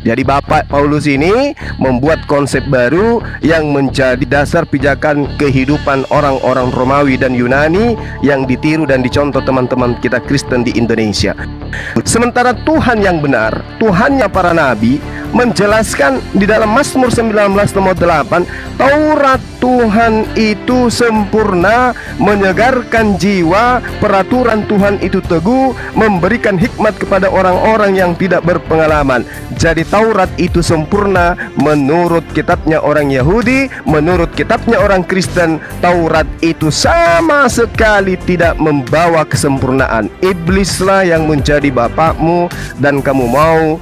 Jadi Bapak Paulus ini membuat konsep baru yang menjadi dasar pijakan kehidupan orang-orang Romawi dan Yunani yang ditiru dan dicontoh teman-teman kita Kristen di Indonesia. Sementara Tuhan yang benar, Tuhannya para nabi, menjelaskan di dalam Mazmur 19 nomor 8, Taurat Tuhan itu sempurna, menyegarkan jiwa, peraturan Tuhan itu teguh, memberikan hikmat kepada orang-orang yang tidak berpengalaman. Jadi Taurat itu sempurna menurut kitabnya orang Yahudi, menurut kitabnya orang Kristen, Taurat itu sama sekali tidak membawa kesempurnaan. Iblislah yang menjadi bapakmu dan kamu mau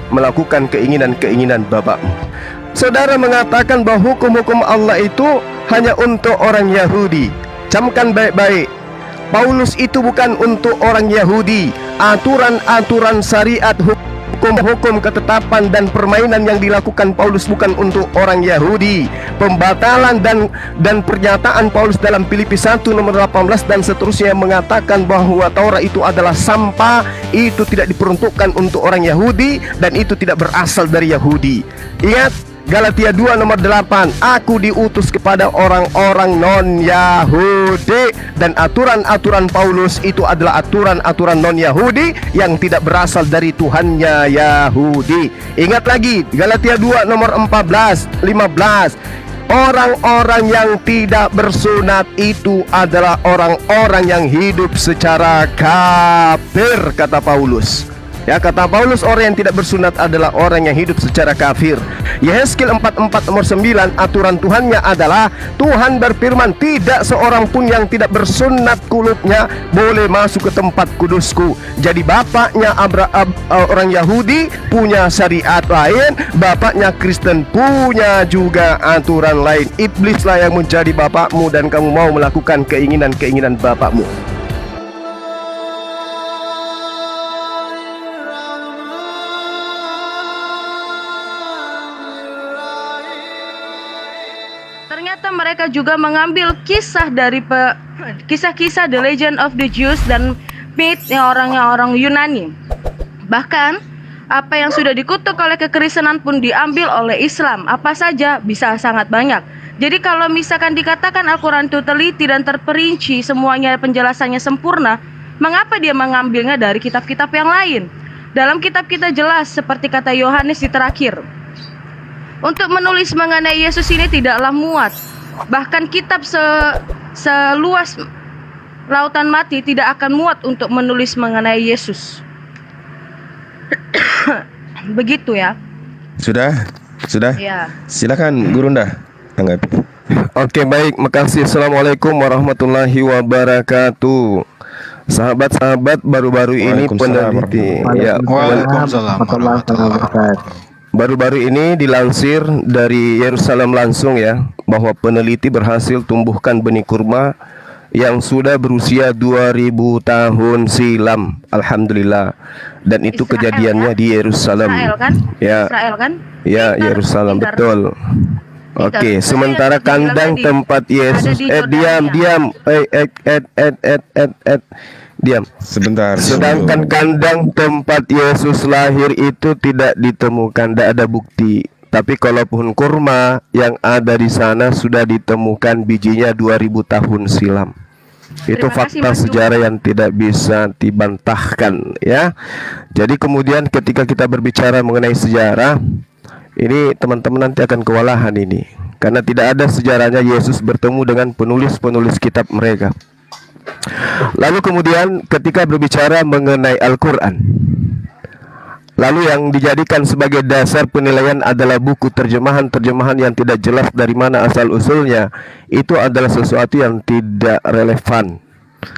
melakukan keinginan-keinginan bapakmu. Saudara mengatakan bahwa hukum-hukum Allah itu hanya untuk orang Yahudi. Camkan baik-baik, Paulus itu bukan untuk orang Yahudi. Aturan-aturan syariat, hukum-hukum ketetapan dan permainan yang dilakukan Paulus bukan untuk orang Yahudi. Pembatalan dan pernyataan Paulus dalam Filipi 1 nomor 18 dan seterusnya mengatakan bahwa Taurat itu adalah sampah, itu tidak diperuntukkan untuk orang Yahudi dan itu tidak berasal dari Yahudi. Ingat Galatia 2 nomor 8, aku diutus kepada orang-orang non-Yahudi, dan aturan-aturan Paulus itu adalah aturan-aturan non-Yahudi yang tidak berasal dari Tuhannya Yahudi. Ingat lagi Galatia 2 nomor 14, 15, orang-orang yang tidak bersunat itu adalah orang-orang yang hidup secara kafir, kata Paulus. Ya, kata Paulus, orang yang tidak bersunat adalah orang yang hidup secara kafir. Yehezkiel 44 nomor 9, aturan Tuhannya adalah Tuhan berfirman, tidak seorang pun yang tidak bersunat kulutnya boleh masuk ke tempat kudusku. Jadi bapaknya orang Yahudi punya syariat lain, bapaknya Kristen punya juga aturan lain. Iblislah yang menjadi bapakmu dan kamu mau melakukan keinginan-keinginan bapakmu. Ternyata mereka juga mengambil kisah dari kisah-kisah The Legend of the Jews dan myth orang Yunani. Bahkan apa yang sudah dikutuk oleh kekristenan pun diambil oleh Islam. Apa saja bisa sangat banyak. Jadi kalau misalkan dikatakan Al-Quran itu teliti dan terperinci, semuanya penjelasannya sempurna, mengapa dia mengambilnya dari kitab-kitab yang lain? Dalam kitab kita jelas seperti kata Yohanes di terakhir, untuk menulis mengenai Yesus ini tidaklah muat. Bahkan kitab seluas lautan mati tidak akan muat untuk menulis mengenai Yesus. Begitu ya. Sudah? Ya. Silakan Gurunda tanggapi. Oke, baik, makasih. Assalamualaikum warahmatullahi wabarakatuh. Sahabat-sahabat, baru-baru ini peneliti Waalaikumsalam warahmatullahi wabarakatuh. Baru-baru ini dilansir dari Yerusalem langsung ya, bahwa peneliti berhasil tumbuhkan benih kurma yang sudah berusia 2000 tahun silam. Alhamdulillah. Dan itu Israel, kejadiannya ya? di Yerusalem. Israel kan? Ya. Israel kan? Ya, Yerusalem, betul. Oke, sementara kandang tempat Yesus diam. Diam. Sebentar. Sedangkan kandang tempat Yesus lahir itu tidak ditemukan, tidak ada bukti. Tapi kalau pohon kurma yang ada di sana sudah ditemukan bijinya 2000 tahun silam. Itu fakta sejarah yang tidak bisa dibantahkan ya. Jadi kemudian ketika kita berbicara mengenai sejarah, ini teman-teman nanti akan kewalahan ini, karena tidak ada sejarahnya Yesus bertemu dengan penulis-penulis kitab mereka. Lalu kemudian ketika berbicara mengenai Al-Quran, lalu yang dijadikan sebagai dasar penilaian adalah buku terjemahan-terjemahan yang tidak jelas dari mana asal-usulnya, itu adalah sesuatu yang tidak relevan.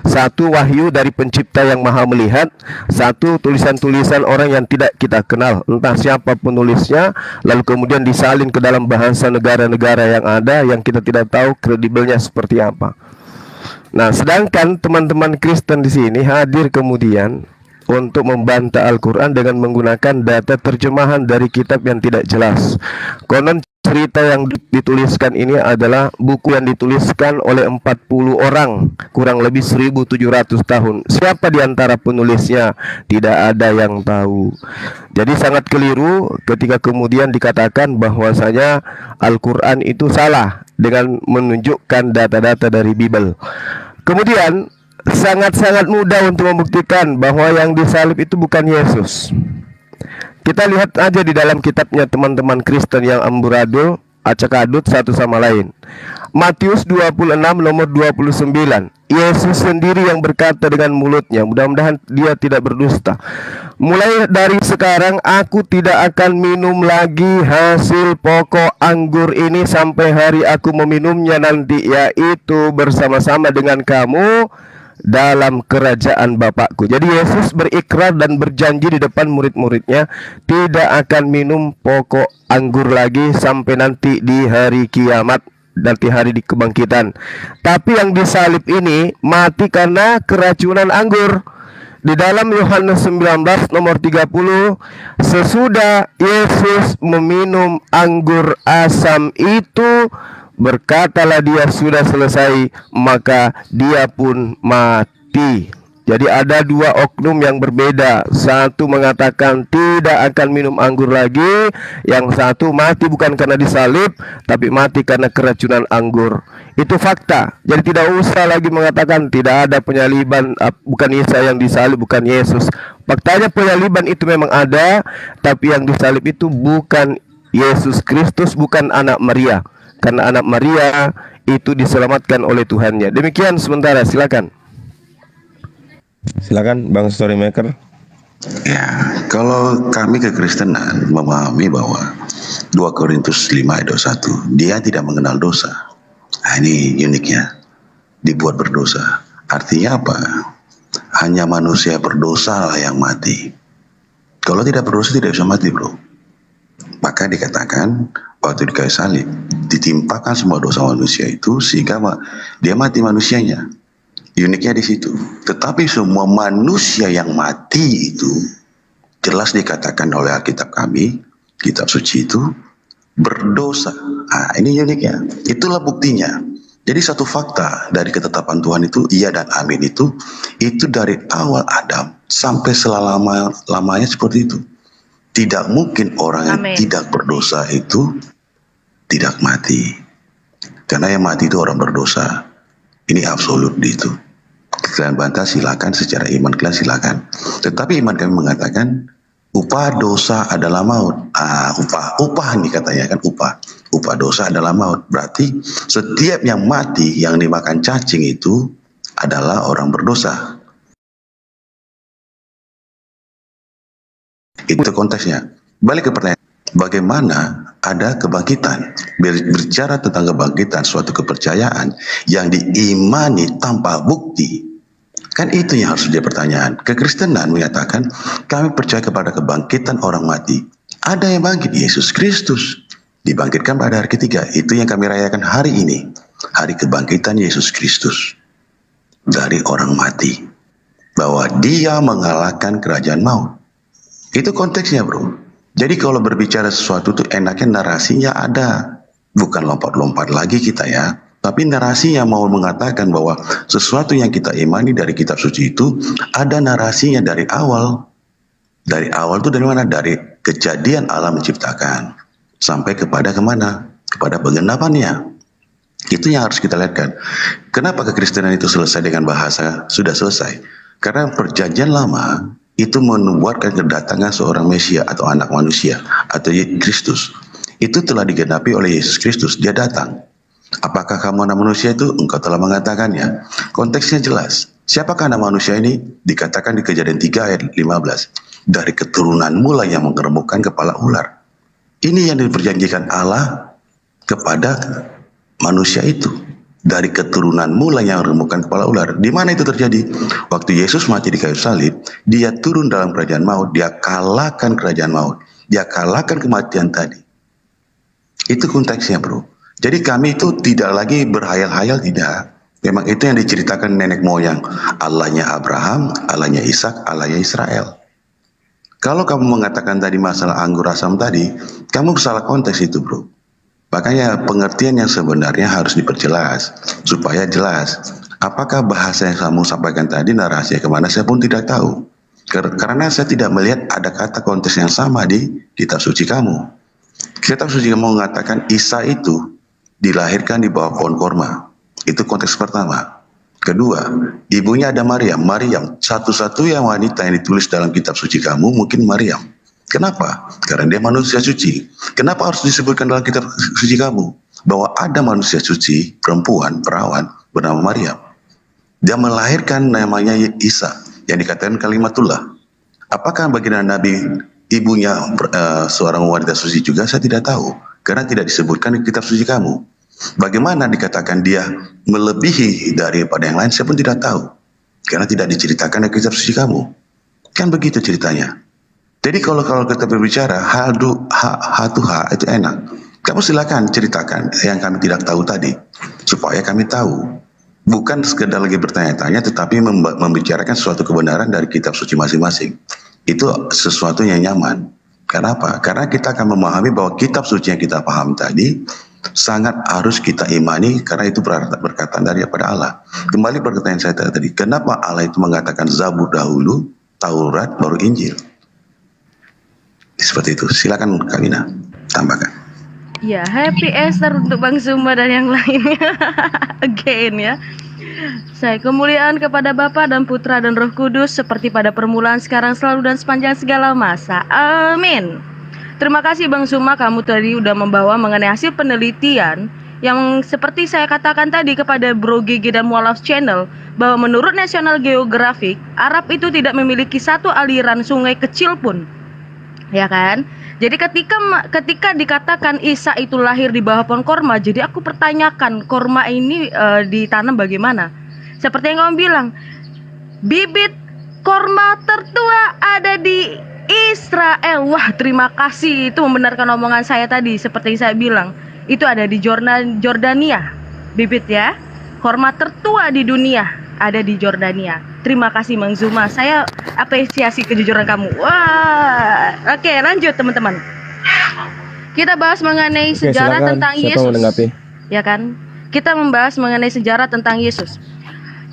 Satu wahyu dari pencipta yang maha melihat, satu tulisan-tulisan orang yang tidak kita kenal, entah siapa penulisnya, lalu kemudian disalin ke dalam bahasa negara-negara yang ada yang kita tidak tahu kredibelnya seperti apa. Nah, sedangkan teman-teman Kristen di sini hadir kemudian untuk membantah Al-Quran dengan menggunakan data terjemahan dari kitab yang tidak jelas. Konon cerita yang dituliskan ini adalah buku yang dituliskan oleh 40 orang, kurang lebih 1700 tahun. Siapa di antara penulisnya? Tidak ada yang tahu. Jadi sangat keliru ketika kemudian dikatakan bahwasanya Al-Quran itu salah dengan menunjukkan data-data dari Bible. Kemudian sangat-sangat mudah untuk membuktikan bahwa yang disalib itu bukan Yesus. Kita lihat aja di dalam kitabnya teman-teman Kristen yang amburadul, acak-adut satu sama lain. Matius 26 nomor 29. Yesus sendiri yang berkata dengan mulutnya, mudah-mudahan dia tidak berdusta. Mulai dari sekarang aku tidak akan minum lagi hasil pokok anggur ini sampai hari aku meminumnya nanti, yaitu bersama-sama dengan kamu dalam kerajaan Bapakku. Jadi Yesus berikrar dan berjanji di depan murid-muridnya tidak akan minum pokok anggur lagi sampai nanti di hari kiamat, nanti hari di kebangkitan. Tapi yang disalib ini mati karena keracunan anggur. Di dalam Yohanes 19 nomor 30, sesudah Yesus meminum anggur asam itu, berkatalah dia sudah selesai, maka dia pun mati. Jadi ada dua oknum yang berbeda. Satu mengatakan tidak akan minum anggur lagi, yang satu mati bukan karena disalib, tapi mati karena keracunan anggur. Itu fakta. Jadi tidak usah lagi mengatakan tidak ada penyaliban, bukan Isa yang disalib, bukan Yesus. Faktanya penyaliban itu memang ada, tapi yang disalib itu bukan Yesus Kristus, bukan anak Maria. Karena anak Maria itu diselamatkan oleh Tuhannya. Demikian sementara, silakan. Silakan Bang Storymaker. Ya, kalau kami kekristenan memahami bahwa 2 Korintus 5 ayat 21, dia tidak mengenal dosa. Nah, ini uniknya, dibuat berdosa. Artinya apa? Hanya manusia berdosa lah yang mati. Kalau tidak berdosa tidak bisa mati, bro. Maka dikatakan waktu di kayu salib ditimpakan semua dosa manusia itu sehingga dia mati manusianya. Uniknya di situ. Tetapi semua manusia yang mati itu jelas dikatakan oleh Alkitab kami, kitab suci itu berdosa. Nah, ini uniknya. Itulah buktinya. Jadi satu fakta dari ketetapan Tuhan itu iya dan amin itu dari awal Adam sampai selama-lamanya seperti itu. Tidak mungkin orang yang tidak berdosa itu tidak mati. Karena yang mati itu orang berdosa. Ini absolut itu. Kalian bantah silakan, secara iman kalian silakan. Tetapi iman kami mengatakan upah dosa adalah maut. Upah nih katanya kan, upah dosa adalah maut. Berarti setiap yang mati yang dimakan cacing itu adalah orang berdosa. Itu konteksnya. Balik ke pertanyaan, bagaimana ada kebangkitan? Berbicara tentang kebangkitan, suatu kepercayaan yang diimani tanpa bukti, kan itu yang harus jadi pertanyaan. Kekristenan menyatakan kami percaya kepada kebangkitan orang mati. Ada yang bangkit, Yesus Kristus dibangkitkan pada hari ketiga. Itu yang kami rayakan hari ini, hari kebangkitan Yesus Kristus dari orang mati, bahwa dia mengalahkan kerajaan maut. Itu konteksnya, bro. Jadi kalau berbicara sesuatu itu enaknya narasinya ada, bukan lompat-lompat lagi kita ya. Tapi narasinya mau mengatakan bahwa sesuatu yang kita imani dari kitab suci itu ada narasinya dari awal. Dari awal itu dari mana? Dari kejadian Allah menciptakan sampai kepada kemana? Kepada penggenapannya. Itu yang harus kita lihatkan. Kenapa kekristenan itu selesai dengan bahasa sudah selesai? Karena perjanjian lama itu membuatkan kedatangan seorang Mesia atau anak manusia atau Kristus. Itu telah digenapi oleh Yesus Kristus. Dia datang. Apakah kamu anak manusia itu? Engkau telah mengatakannya. Konteksnya jelas. Siapakah anak manusia ini? Dikatakan di Kejadian 3 ayat 15. Dari keturunan mula yang mengeremukkan kepala ular. Ini yang diperjanjikan Allah kepada manusia itu. Dari keturunan mula yang mengeremukkan kepala ular. Di mana itu terjadi? Waktu Yesus mati di kayu salib, dia turun dalam kerajaan maut. Dia kalahkan kerajaan maut. Dia kalahkan kematian tadi. Itu konteksnya, bro. Jadi kami itu tidak lagi berhayal-hayal, tidak. Memang itu yang diceritakan nenek moyang. Allahnya Abraham, Allahnya Ishak, Allahnya Israel. Kalau kamu mengatakan tadi masalah anggur asam tadi, kamu salah konteks itu, bro. Makanya pengertian yang sebenarnya harus diperjelas supaya jelas. Apakah bahasa yang kamu sampaikan tadi narasinya kemana, saya pun tidak tahu. Karena saya tidak melihat ada kata konteks yang sama di kitab suci kamu. Kitab suci kamu mengatakan Isa itu dilahirkan di bawah pohon korma. Itu konteks pertama. Kedua, ibunya ada Maryam. Maryam, satu-satunya wanita yang ditulis dalam kitab suci kamu mungkin Maryam. Kenapa? Karena dia manusia suci. Kenapa harus disebutkan dalam kitab suci kamu bahwa ada manusia suci, perempuan, perawan bernama Maryam? Dia melahirkan namanya Isa yang dikatakan kalimatullah. Apakah baginda Nabi ibunya seorang wanita suci juga? Saya tidak tahu karena tidak disebutkan di kitab suci kamu. Bagaimana dikatakan dia melebihi daripada yang lain? Saya pun tidak tahu karena tidak diceritakan di kitab suci kamu. Kan begitu ceritanya. Jadi kalau kita berbicara ha itu enak. Kamu silakan ceritakan yang kami tidak tahu tadi supaya kami tahu. Bukan sekedar lagi bertanya-tanya, tetapi membicarakan suatu kebenaran dari kitab suci masing-masing. Itu sesuatu yang nyaman. Kenapa? Karena kita akan memahami bahwa kitab suci yang kita paham tadi sangat harus kita imani karena itu berkatan daripada Allah. Kembali perkataan saya tadi, kenapa Allah itu mengatakan Zabur dahulu, Taurat baru Injil? Seperti itu. Silakan Kak Wina tambahkan. Ya, happy Easter untuk Bang Zuma dan yang lainnya. Again ya. Saya kemuliaan kepada Bapa dan Putra dan Roh Kudus seperti pada permulaan, sekarang, selalu, dan sepanjang segala masa. Amin. Terima kasih Bang Zuma, kamu tadi udah membawa mengenai hasil penelitian yang seperti saya katakan tadi kepada Bro GG dan Mualaf Channel, bahwa menurut National Geographic, Arab itu tidak memiliki satu aliran sungai kecil pun. Ya kan? Jadi ketika dikatakan Isa itu lahir di bawah pohon korma, jadi aku pertanyakan, korma ini ditanam bagaimana? Seperti yang kamu bilang, bibit korma tertua ada di Israel. Wah, terima kasih, itu membenarkan omongan saya tadi. Seperti saya bilang, itu ada di Jordania, bibit ya. Korma tertua di dunia ada di Jordania. Terima kasih Mang Zuma, saya apresiasi kejujuran kamu. Wah, oke, lanjut teman-teman. Kita bahas mengenai sejarah tentang Yesus. Ya kan? Kita membahas mengenai sejarah tentang Yesus.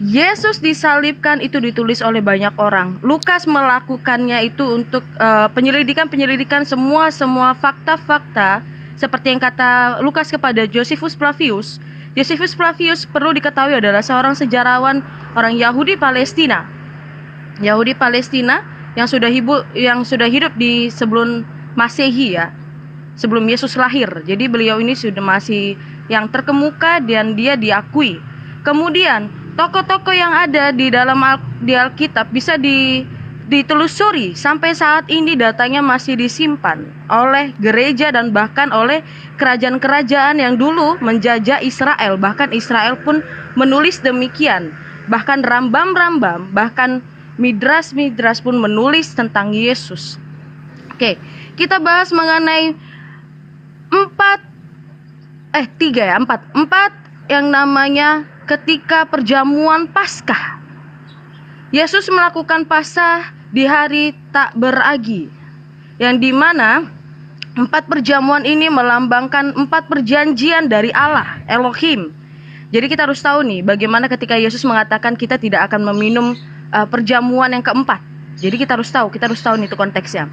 Yesus disalibkan itu ditulis oleh banyak orang. Lukas melakukannya itu untuk penyelidikan semua fakta-fakta seperti yang kata Lukas kepada Josephus Flavius. Josephus Flavius perlu diketahui adalah seorang sejarawan orang Yahudi Palestina yang sudah hidup di sebelum Masehi ya, sebelum Yesus lahir. Jadi beliau ini sudah masih yang terkemuka dan dia diakui. Kemudian tokoh-tokoh yang ada di dalam di Alkitab bisa ditelusuri sampai saat ini, datanya masih disimpan oleh gereja dan bahkan oleh kerajaan-kerajaan yang dulu menjajah Israel. Bahkan Israel pun menulis demikian. Bahkan Rambam, bahkan Midras pun menulis tentang Yesus. Oke, kita bahas mengenai empat yang namanya ketika perjamuan Paskah. Yesus melakukan Paskah di hari tak beragi, yang dimana 4 perjamuan ini melambangkan 4 perjanjian dari Allah, Elohim. Jadi kita harus tahu nih bagaimana ketika Yesus mengatakan kita tidak akan meminum perjamuan yang keempat. Jadi kita harus tahu nih itu konteksnya.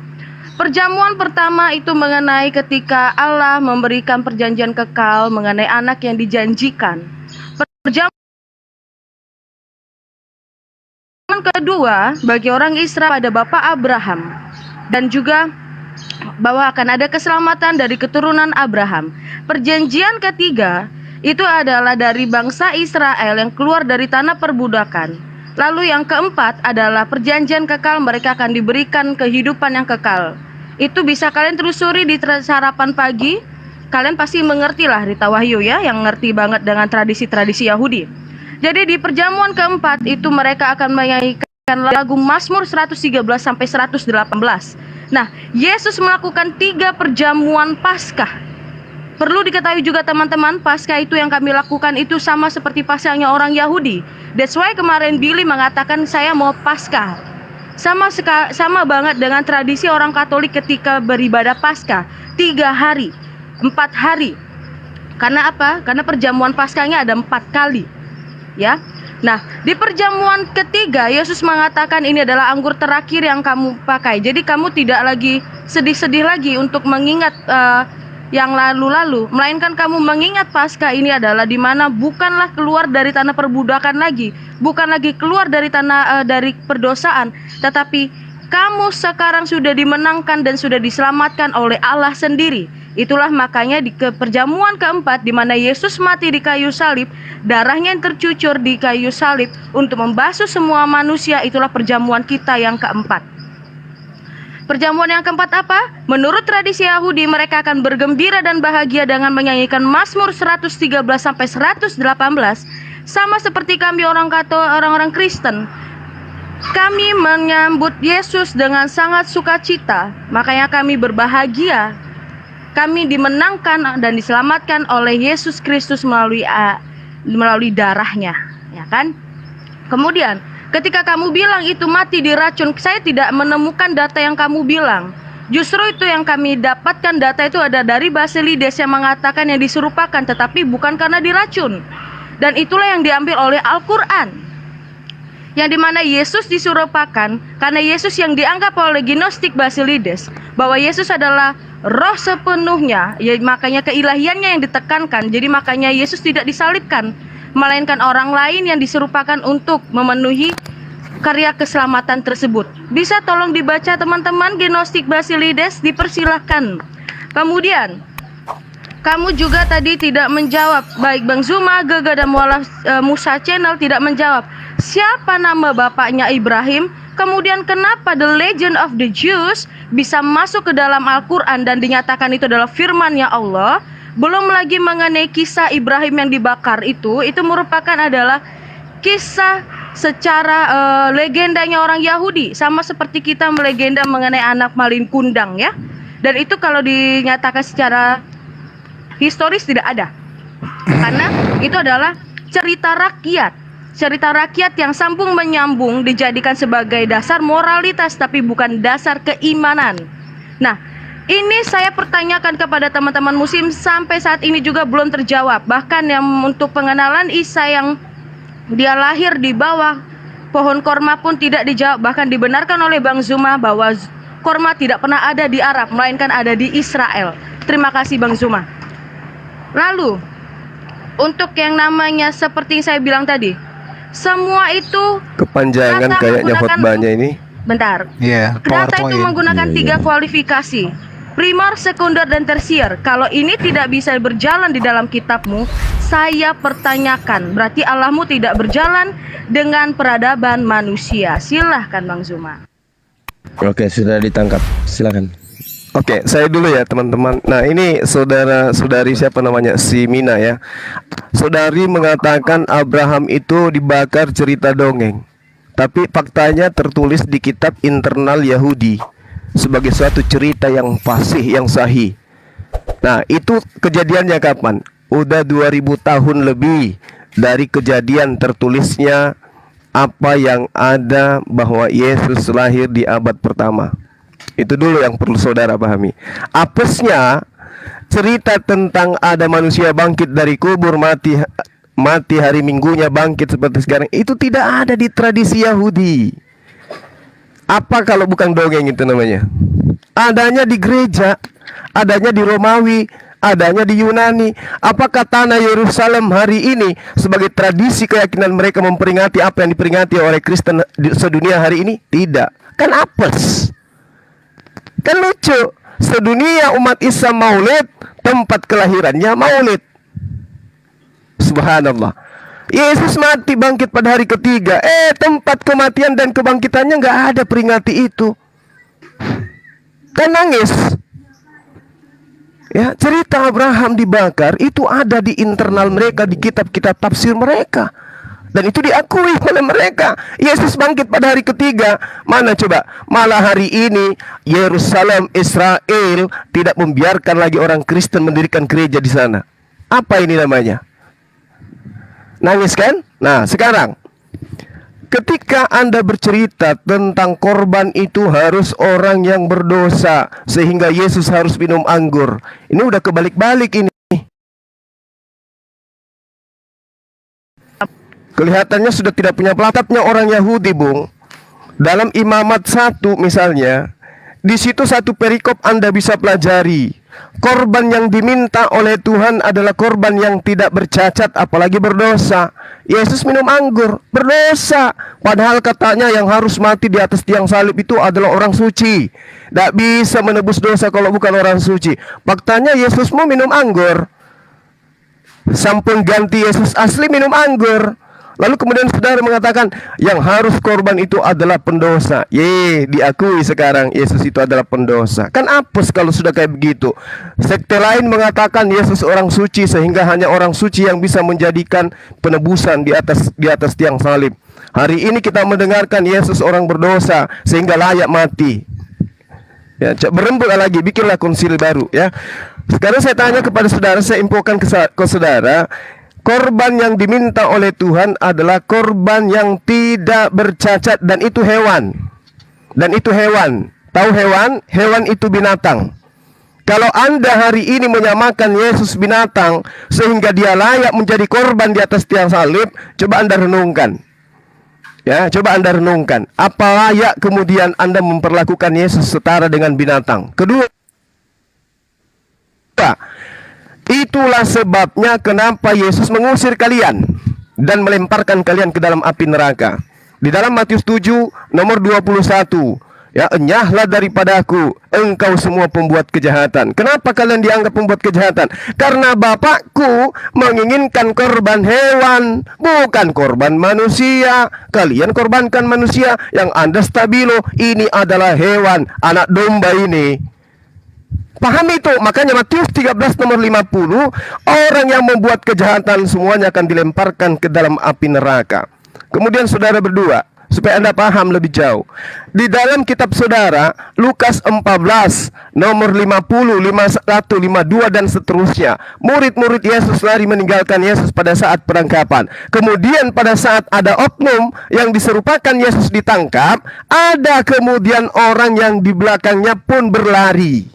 Perjamuan pertama itu mengenai ketika Allah memberikan perjanjian kekal mengenai anak yang dijanjikan. Perjamuan kedua bagi orang Israel pada Bapak Abraham, dan juga bahwa akan ada keselamatan dari keturunan Abraham. Perjanjian ketiga itu adalah dari bangsa Israel yang keluar dari tanah perbudakan. Lalu yang keempat adalah perjanjian kekal, mereka akan diberikan kehidupan yang kekal. Itu bisa kalian telusuri di sarapan pagi. Kalian pasti mengerti lah Rita Wahyu ya, yang ngerti banget dengan tradisi-tradisi Yahudi. Jadi di perjamuan keempat itu mereka akan menyanyikan lagu Mazmur 113 sampai 118. Nah, Yesus melakukan 3 perjamuan Paskah. Perlu diketahui juga teman-teman, Paskah itu yang kami lakukan itu sama seperti Paskahnya orang Yahudi. That's why kemarin Billy mengatakan saya mau Paskah. Sama banget dengan tradisi orang Katolik ketika beribadah Paskah. 3 hari, 4 hari. Karena apa? Karena perjamuan Paskahnya ada 4 kali. Ya. Nah, di perjamuan ketiga Yesus mengatakan ini adalah anggur terakhir yang kamu pakai. Jadi kamu tidak lagi sedih-sedih lagi untuk mengingat yang lalu-lalu, melainkan kamu mengingat Paskah ini adalah di mana bukanlah keluar dari tanah perbudakan lagi, bukan lagi keluar dari tanah dari perdosaan, tetapi kamu sekarang sudah dimenangkan dan sudah diselamatkan oleh Allah sendiri. Itulah makanya di perjamuan keempat di mana Yesus mati di kayu salib, darahnya yang tercucur di kayu salib untuk membasuh semua manusia, itulah perjamuan kita yang keempat. Perjamuan yang keempat apa? Menurut tradisi Yahudi, mereka akan bergembira dan bahagia dengan menyanyikan Mazmur 113 sampai 118, sama seperti kami orang Kristen. Kami menyambut Yesus dengan sangat sukacita, makanya kami berbahagia. Kami dimenangkan dan diselamatkan oleh Yesus Kristus melalui darahnya, ya kan? Kemudian, ketika kamu bilang itu mati diracun, saya tidak menemukan data yang kamu bilang. Justru itu yang kami dapatkan, data itu ada dari Basilides yang mengatakan yang diserupakan, tetapi bukan karena diracun. Dan itulah yang diambil oleh Al-Quran, yang dimana Yesus diserupakan karena Yesus yang dianggap oleh Gnostik Basilides bahwa Yesus adalah roh sepenuhnya, ya makanya keilahiannya yang ditekankan. Jadi makanya Yesus tidak disalibkan, melainkan orang lain yang diserupakan untuk memenuhi karya keselamatan tersebut. Bisa tolong dibaca teman-teman, Gnostik Basilides, dipersilahkan. Kemudian kamu juga tadi tidak menjawab, baik Bang Zuma, Gaga dan Musa Channel tidak menjawab. Siapa nama bapaknya Ibrahim? Kemudian kenapa The Legend of the Jews bisa masuk ke dalam Al-Quran dan dinyatakan itu adalah firman-Nya Allah? Belum lagi mengenai kisah Ibrahim yang dibakar itu merupakan adalah kisah secara legendanya orang Yahudi, sama seperti kita melegenda mengenai anak malin kundang, ya. Dan itu kalau dinyatakan secara historis tidak ada, karena itu adalah cerita rakyat. Cerita rakyat yang sambung menyambung dijadikan sebagai dasar moralitas tapi bukan dasar keimanan. Nah, ini saya pertanyakan kepada teman-teman muslim sampai saat ini juga belum terjawab. Bahkan yang untuk pengenalan Isa yang dia lahir di bawah pohon korma pun tidak dijawab. Bahkan dibenarkan oleh Bang Zuma bahwa korma tidak pernah ada di Arab, melainkan ada di Israel. Terima kasih Bang Zuma. Lalu, untuk yang namanya seperti saya bilang tadi, semua itu kepanjangan kayaknya khotbahnya ini. Bentar. Iya, Data itu PowerPoint. menggunakan 3 kualifikasi, primer, sekunder, dan tersier. Kalau ini tidak bisa berjalan di dalam kitabmu, saya pertanyakan, berarti Allahmu tidak berjalan dengan peradaban manusia. Silahkan Bang Zuma. Oke, sudah ditangkap. Silakan. Oke, saya dulu ya teman-teman. Nah, ini saudari siapa namanya? Si Mina ya. Saudari mengatakan Abraham itu dibakar cerita dongeng. Tapi faktanya tertulis di kitab internal Yahudi sebagai suatu cerita yang fasih, yang sahih. Nah, itu kejadiannya kapan? Udah 2000 tahun lebih dari kejadian tertulisnya apa yang ada bahwa Yesus lahir di abad pertama. Itu dulu yang perlu saudara pahami. Apesnya cerita tentang ada manusia bangkit dari kubur, mati hari Minggunya bangkit seperti sekarang, itu tidak ada di tradisi Yahudi. Apa kalau bukan dongeng itu namanya? Adanya di gereja, adanya di Romawi, adanya di Yunani. Apakah tanah Yerusalem hari ini sebagai tradisi keyakinan mereka memperingati apa yang diperingati oleh Kristen sedunia hari ini? Tidak. Kan apes. Kan lucu, sedunia umat Islam maulid, tempat kelahirannya maulid. Subhanallah. Yesus mati bangkit pada hari ketiga. Tempat kematian dan kebangkitannya nggak ada peringati itu. Kan nangis. Ya, cerita Abraham dibakar itu ada di internal mereka, di kitab-kitab tafsir mereka. Dan itu diakui oleh mereka. Yesus bangkit pada hari ketiga. Mana coba? Malah hari ini Yerusalem, Israel tidak membiarkan lagi orang Kristen mendirikan gereja di sana. Apa ini namanya? Nangis kan? Nah, sekarang ketika Anda bercerita tentang korban itu harus orang yang berdosa sehingga Yesus harus minum anggur. Ini udah kebalik-balik ini. Kelihatannya sudah tidak punya pelakatnya orang Yahudi, Bung. Dalam Imamat 1 misalnya, di situ satu perikop Anda bisa pelajari. Korban yang diminta oleh Tuhan adalah korban yang tidak bercacat, apalagi berdosa. Yesus minum anggur, berdosa. Padahal katanya yang harus mati di atas tiang salib itu adalah orang suci. Tidak bisa menebus dosa kalau bukan orang suci. Faktanya Yesusmu minum anggur. Sampun ganti Yesus asli minum anggur. Lalu kemudian saudara mengatakan yang harus korban itu adalah pendosa. Diakui sekarang Yesus itu adalah pendosa. Kan apes kalau sudah kayak begitu. Sekte lain mengatakan Yesus orang suci sehingga hanya orang suci yang bisa menjadikan penebusan di atas tiang salib. Hari ini kita mendengarkan Yesus orang berdosa sehingga layak mati. Ya, berembuk lagi, bikinlah konsili baru ya. Sekarang saya tanya kepada saudara, saya infokan ke saudara, korban yang diminta oleh Tuhan adalah korban yang tidak bercacat, dan itu hewan. Dan itu hewan. Tahu hewan? Hewan itu binatang. Kalau Anda hari ini menyamakan Yesus binatang sehingga dia layak menjadi korban di atas tiang salib, coba Anda renungkan. Ya, coba Anda renungkan. Apa layak kemudian Anda memperlakukan Yesus setara dengan binatang? Kedua, itulah sebabnya kenapa Yesus mengusir kalian dan melemparkan kalian ke dalam api neraka. Di dalam Matius 7 nomor 21, ya, enyahlah daripadaku engkau semua pembuat kejahatan. Kenapa kalian dianggap pembuat kejahatan? Karena Bapakku menginginkan korban hewan, bukan korban manusia. Kalian korbankan manusia, yang Anda stabilo, ini adalah hewan, anak domba ini. Paham itu? Makanya Matius 13 nomor 50, orang yang membuat kejahatan semuanya akan dilemparkan ke dalam api neraka. Kemudian saudara berdua, supaya Anda paham lebih jauh, di dalam kitab saudara Lukas 14 nomor 50, 51, 52 dan seterusnya, murid-murid Yesus lari meninggalkan Yesus pada saat penangkapan. Kemudian pada saat ada oknum yang diserupakan Yesus ditangkap, ada kemudian orang yang di belakangnya pun berlari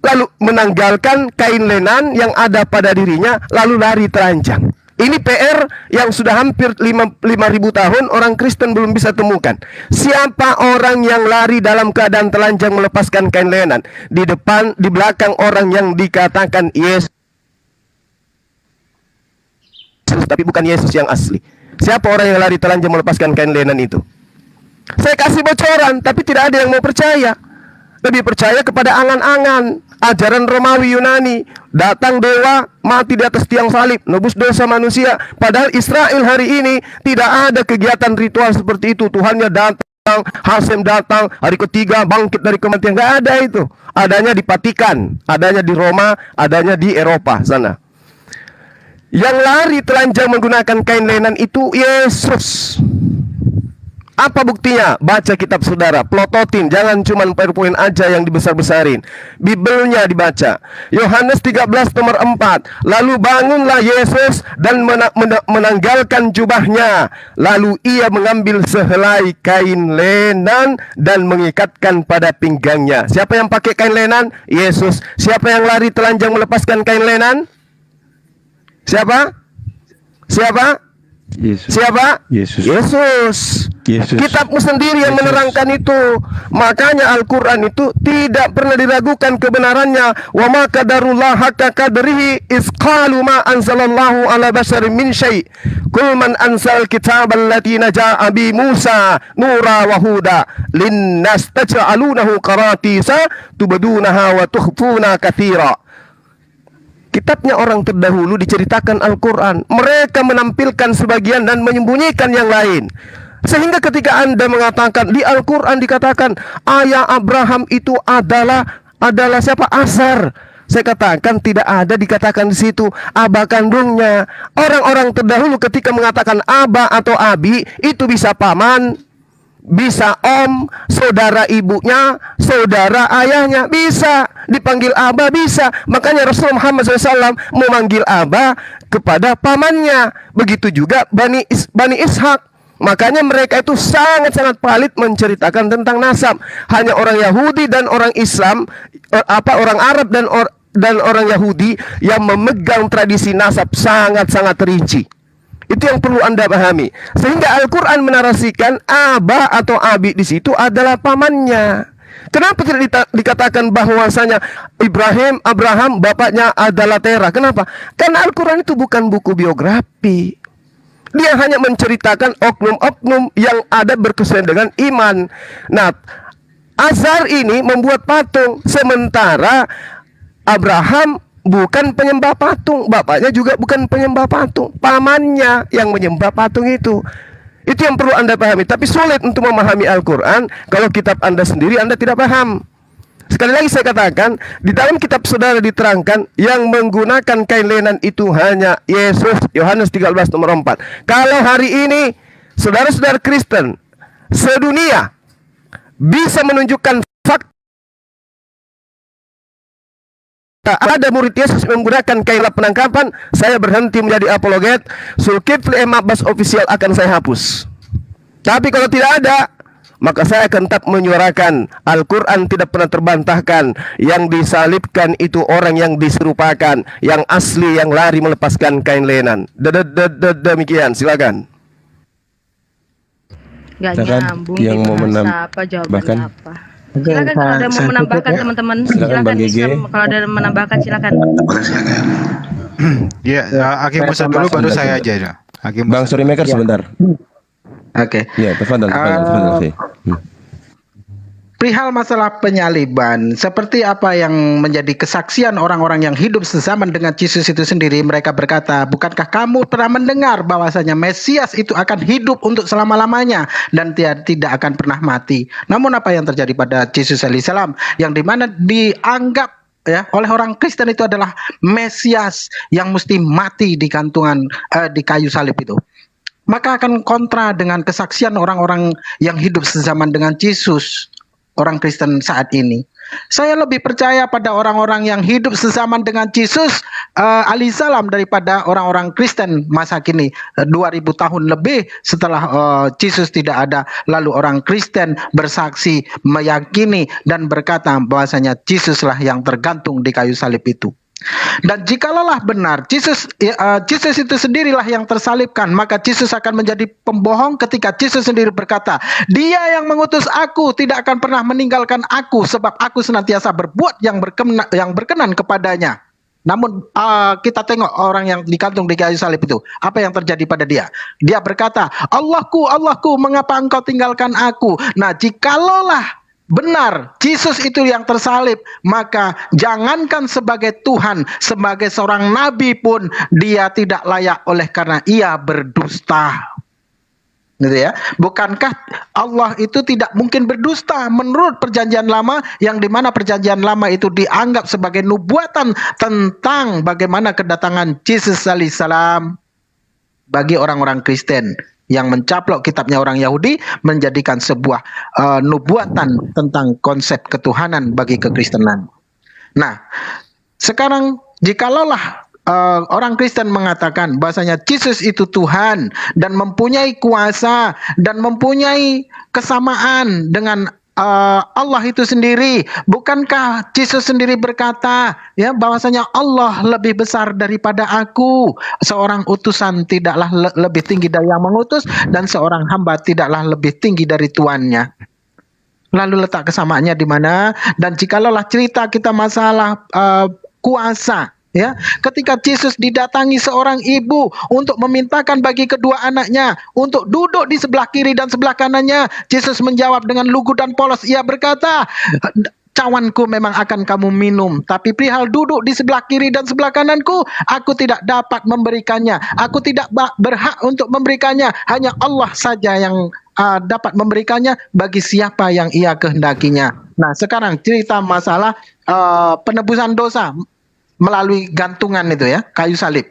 lalu menanggalkan kain lenan yang ada pada dirinya, lalu lari telanjang. Ini PR yang sudah hampir 5.000 tahun orang Kristen belum bisa temukan. Siapa orang yang lari dalam keadaan telanjang melepaskan kain lenan? Di depan, di belakang orang yang dikatakan Yesus, tapi bukan Yesus yang asli. Siapa orang yang lari telanjang melepaskan kain lenan itu? Saya kasih bocoran, tapi tidak ada yang mau percaya. Lebih percaya kepada angan-angan ajaran Romawi Yunani. Datang dewa, mati di atas tiang salib, nebus dosa manusia. Padahal Israel hari ini tidak ada kegiatan ritual seperti itu. Tuhannya datang, Hasem datang, hari ketiga bangkit dari kematian. Nggak ada itu. Adanya di Vatikan, adanya di Roma, adanya di Eropa sana. Yang lari telanjang menggunakan kain lenan itu Yesus. Apa buktinya? Baca kitab saudara, plototin, jangan cuma PowerPoint aja yang dibesar-besarin. Bibelnya dibaca. Yohanes 13 nomor 4. Lalu bangunlah Yesus dan menanggalkan jubahnya. Lalu ia mengambil sehelai kain lenan dan mengikatkan pada pinggangnya. Siapa yang pakai kain lenan? Yesus. Siapa yang lari telanjang melepaskan kain lenan? Siapa? Siapa? Yesus. Siapa? Yesus. Yesus. Yesus. Kitabmu sendiri yang menerangkan itu. Makanya Al-Quran itu tidak pernah diragukan kebenarannya. Wa ma qadarullah haqqa qadrihi iz qalu ma anzalallahu ala basharin min syai'. Qul man anzal kitabal lati naja'a bi Musa nura wa huda linnas taj'alunahu qaratisa tubdunaha wa tukhfuna katsira. Kitabnya orang terdahulu diceritakan Al-Quran. Mereka menampilkan sebagian dan menyembunyikan yang lain. Sehingga ketika Anda mengatakan di Al-Quran dikatakan ayah Abraham itu adalah siapa? Azar. Saya katakan tidak ada dikatakan di situ aba kandungnya. Orang-orang terdahulu ketika mengatakan aba atau abi itu bisa paman, bisa om, saudara ibunya, saudara ayahnya, bisa dipanggil aba, bisa. Makanya Rasulullah Muhammad SAW memanggil aba kepada pamannya. Begitu juga Bani Ishak. Makanya mereka itu sangat-sangat pelit menceritakan tentang nasab. Hanya orang Yahudi dan orang Islam, orang Arab dan orang Yahudi yang memegang tradisi nasab sangat-sangat rinci. Itu yang perlu Anda pahami. Sehingga Al-Quran menarasikan Aba atau Abi di situ adalah pamannya. Kenapa tidak dikatakan bahwasanya Abraham bapaknya adalah Terah? Kenapa? Karena Al-Quran itu bukan buku biografi. Dia hanya menceritakan oknum-oknum yang ada berkesan dengan iman. Nah, Azar ini membuat patung, sementara Abraham bukan penyembah patung, bapaknya juga bukan penyembah patung, pamannya yang menyembah patung itu. Itu yang perlu Anda pahami. Tapi sulit untuk memahami Al-Quran kalau kitab Anda sendiri Anda tidak paham. Sekali lagi saya katakan, di dalam kitab saudara diterangkan yang menggunakan kain lenan itu hanya Yesus, Yohanes 13 nomor 4. Kalau hari ini saudara-saudara Kristen sedunia bisa menunjukkan fakta ada murid Yesus menggunakan kain penangkapan, saya berhenti menjadi apologet. Zulkifli M. Abbas official akan saya hapus. Tapi kalau tidak ada, maka saya akan tetap menyuarakan Al-Quran tidak pernah terbantahkan. Yang disalibkan itu orang yang diserupakan, yang asli yang lari melepaskan kain lenan. Demikian, silakan. Gak nyambung yang gitu, mau apa jawabannya apa? Oke, Silakan kalau ada mau menambahkan teman-teman. Silakan Bang Gege. kalau ada yang menambahkan silakan. Ya, Hakim Musa dulu baru saya aja ya. Hakim Bang Musa. Storymaker sebentar. Oke. Ya, tafadhal. Perihal masalah penyaliban, seperti apa yang menjadi kesaksian orang-orang yang hidup sezaman dengan Yesus itu sendiri, mereka berkata, bukankah kamu pernah mendengar bahwasanya Mesias itu akan hidup untuk selama-lamanya dan tidak akan pernah mati. Namun apa yang terjadi pada Yesus alaihissalam, yang dimana dianggap ya oleh orang Kristen itu adalah Mesias yang mesti mati di gantungan di kayu salib itu, maka akan kontra dengan kesaksian orang-orang yang hidup sezaman dengan Yesus. Orang Kristen saat ini, saya lebih percaya pada orang-orang yang hidup sezaman dengan Yesus alaihissalam daripada orang-orang Kristen masa kini. 2000 tahun lebih setelah Yesus tidak ada, lalu orang Kristen bersaksi, meyakini dan berkata bahwasanya Yesuslah yang tergantung di kayu salib itu. Dan jikalau benar Yesus itu sendirilah yang tersalibkan, maka Yesus akan menjadi pembohong ketika Yesus sendiri berkata, Dia yang mengutus aku tidak akan pernah meninggalkan aku, sebab aku senantiasa berbuat yang berkenan kepadanya. Namun kita tengok orang yang digantung di kayu salib itu, apa yang terjadi pada dia? Dia berkata, Allahku, Allahku, mengapa engkau tinggalkan aku? Nah, jikalaulah benar Yesus itu yang tersalib, maka jangankan sebagai Tuhan, sebagai seorang nabi pun dia tidak layak oleh karena ia berdusta. Gitu ya. Bukankah Allah itu tidak mungkin berdusta menurut perjanjian lama, yang dimana perjanjian lama itu dianggap sebagai nubuatan tentang bagaimana kedatangan Yesus alaihissalam bagi orang-orang Kristen yang mencaplok kitabnya orang Yahudi menjadikan sebuah nubuatan tentang konsep ketuhanan bagi kekristenan. Nah, sekarang jikalaulah orang Kristen mengatakan bahwasanya Yesus itu Tuhan dan mempunyai kuasa dan mempunyai kesamaan dengan Allah itu sendiri, bukankah Yesus sendiri berkata ya bahwasanya Allah lebih besar daripada aku, seorang utusan tidaklah lebih tinggi dari yang mengutus, dan seorang hamba tidaklah lebih tinggi dari tuannya. Lalu letak kesamaannya di mana? Dan jikalaulah cerita kita masalah kuasa, ya, ketika Yesus didatangi seorang ibu untuk memintakan bagi kedua anaknya untuk duduk di sebelah kiri dan sebelah kanannya, Yesus menjawab dengan lugu dan polos. Ia berkata, cawanku memang akan kamu minum, tapi perihal duduk di sebelah kiri dan sebelah kananku, aku tidak dapat memberikannya. Aku tidak berhak untuk memberikannya. Hanya Allah saja yang dapat memberikannya bagi siapa yang ia kehendakinya. Nah, sekarang cerita masalah penebusan dosa melalui gantungan itu ya, kayu salib.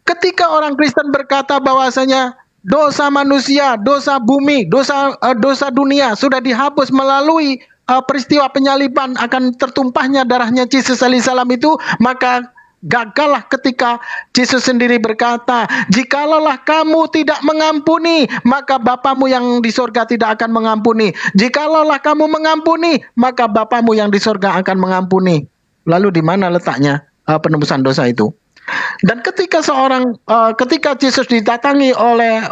Ketika orang Kristen berkata bahwasanya dosa manusia, dosa bumi, dosa dunia sudah dihapus melalui peristiwa penyaliban akan tertumpahnya darahnya Yesus alaihissalam itu, maka gagallah ketika Yesus sendiri berkata, jikalaulah kamu tidak mengampuni, maka Bapamu yang di sorga tidak akan mengampuni. Jikalaulah kamu mengampuni, maka Bapamu yang di sorga akan mengampuni. Lalu di mana letaknya penebusan dosa itu? Dan ketika Yesus didatangi oleh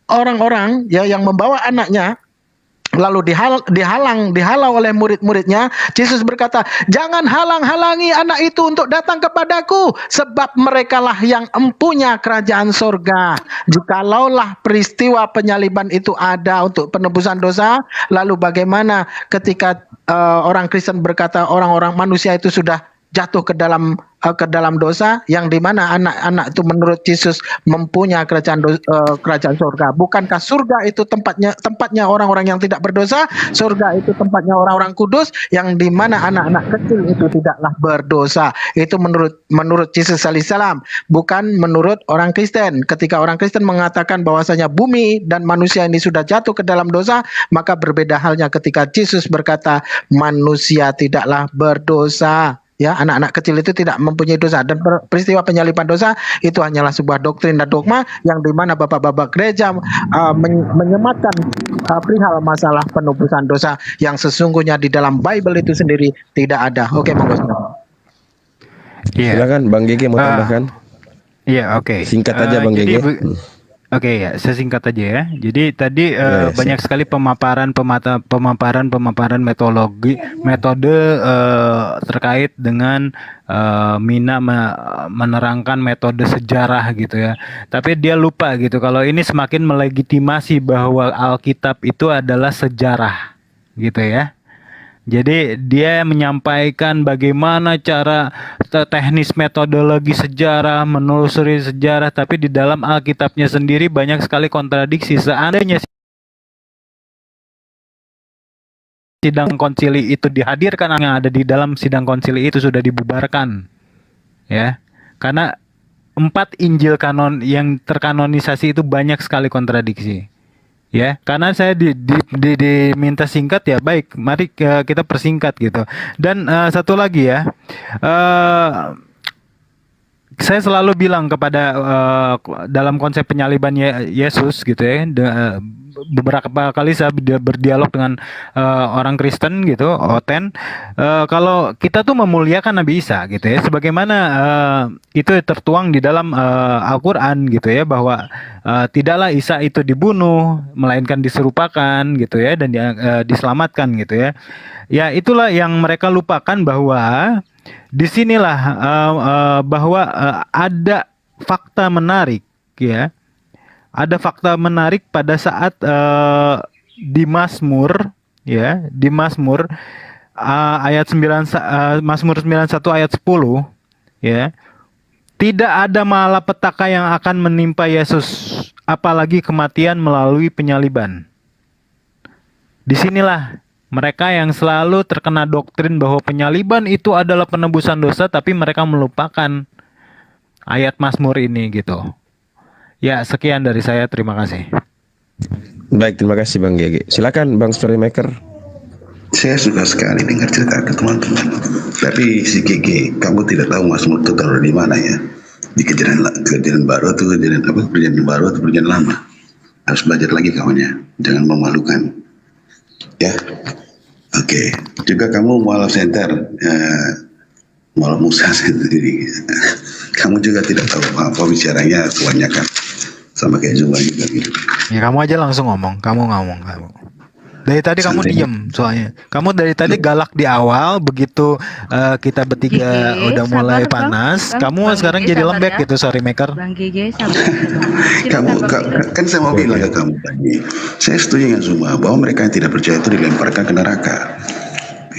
orang-orang ya yang membawa anaknya, lalu dihalau oleh murid-muridnya, Yesus berkata, jangan halang-halangi anak itu untuk datang kepadaku, sebab merekalah yang empunya kerajaan surga. Jikalaulah peristiwa penyaliban itu ada untuk penebusan dosa, lalu bagaimana ketika orang Kristen berkata orang-orang manusia itu sudah jatuh ke dalam dosa, yang dimana anak-anak itu menurut Yesus mempunyai kerajaan surga. Bukankah surga itu tempatnya orang-orang yang tidak berdosa? Surga itu tempatnya orang-orang kudus, yang dimana anak-anak kecil itu tidaklah berdosa. Itu menurut Yesus alaihissalam, bukan menurut orang Kristen. Ketika orang Kristen mengatakan bahwasanya bumi dan manusia ini sudah jatuh ke dalam dosa, maka berbeda halnya ketika Yesus berkata manusia tidaklah berdosa. Ya, anak-anak kecil itu tidak mempunyai dosa, dan peristiwa penyaliban dosa itu hanyalah sebuah doktrin dan dogma yang dimana bapak-bapak gereja menyematkan perihal masalah penebusan dosa yang sesungguhnya di dalam Bible itu sendiri tidak ada. Oke, monggo. Silakan Bang Gege mau tambahkan. Iya, oke. Singkat aja Bang Gege. Oke ya, saya singkat aja ya. Jadi tadi banyak sekali pemaparan metode terkait dengan Mina menerangkan metode sejarah gitu ya. Tapi dia lupa gitu kalau ini semakin melegitimasi bahwa Alkitab itu adalah sejarah gitu ya. Jadi dia menyampaikan bagaimana cara teknis metodologi sejarah, menelusuri sejarah, tapi di dalam Alkitabnya sendiri banyak sekali kontradiksi. Seandainya sidang konsili itu dihadirkan, yang ada di dalam sidang konsili itu sudah dibubarkan. Ya. Karena 4 Injil kanon yang terkanonisasi itu banyak sekali kontradiksi. Ya, karena saya diminta singkat ya, baik, mari kita persingkat gitu. Dan satu lagi ya, saya selalu bilang kepada dalam konsep penyaliban Yesus gitu ya, beberapa kali saya berdialog dengan orang Kristen gitu, Oten, kalau kita tuh memuliakan Nabi Isa gitu ya, sebagaimana itu tertuang di dalam Al-Quran gitu ya, bahwa tidaklah Isa itu dibunuh, melainkan diserupakan gitu ya, dan diselamatkan gitu ya. Ya itulah yang mereka lupakan, bahwa disinilah bahwa ada fakta menarik ya. Ada fakta menarik pada saat di Mazmur ya, di Mazmur ayat 9 Mazmur 91 ayat 10 ya. Tidak ada malapetaka yang akan menimpa Yesus, apalagi kematian melalui penyaliban. Disinilah mereka yang selalu terkena doktrin bahwa penyaliban itu adalah penebusan dosa, tapi mereka melupakan ayat Mazmur ini gitu. Ya, sekian dari saya. Terima kasih. Baik, terima kasih Bang Gege. Silakan Bang Storymaker. Saya suka sekali dengar cerita ke teman-teman. Tapi si Gege, kamu tidak tahu Mazmur itu taruh di mana ya? Di kejadian baru atau perjanjian baru atau perjanjian lama? Harus belajar lagi kawannya. Jangan memalukan. Ya, oke. Juga kamu mualaf center, mualaf Musa sendiri. Kamu juga tidak tahu apa bicaranya kebanyakan, sama kayak Zuma juga gitu. Ya kamu aja langsung ngomong, kamu. Dari tadi kamu diem soalnya. Kamu dari tadi galak di awal, begitu kita bertiga udah mulai panas, kamu sekarang jadi lembek gitu, sorry maker. Bang Gege sabar. Kan saya mau bilang ke kamu tadi, saya setuju dengan Zuma bahwa mereka yang tidak percaya itu dilemparkan ke neraka.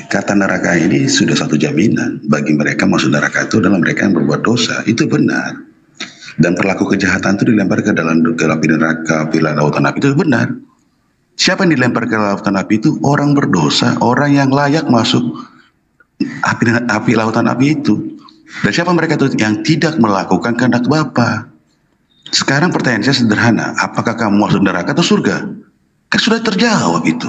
Kata neraka ini sudah satu jaminan bagi mereka masuk neraka itu adalah mereka yang berbuat dosa. Itu benar. Dan pelaku kejahatan itu dilempar ke dalam api neraka, api lautan api, itu benar. Siapa yang dilempar ke lautan api itu? Orang berdosa, orang yang layak masuk api lautan api itu. Dan siapa mereka itu? Yang tidak melakukan kehendak Bapa. Sekarang pertanyaan saya sederhana, apakah kamu masuk neraka atau surga? Kan sudah terjawab itu.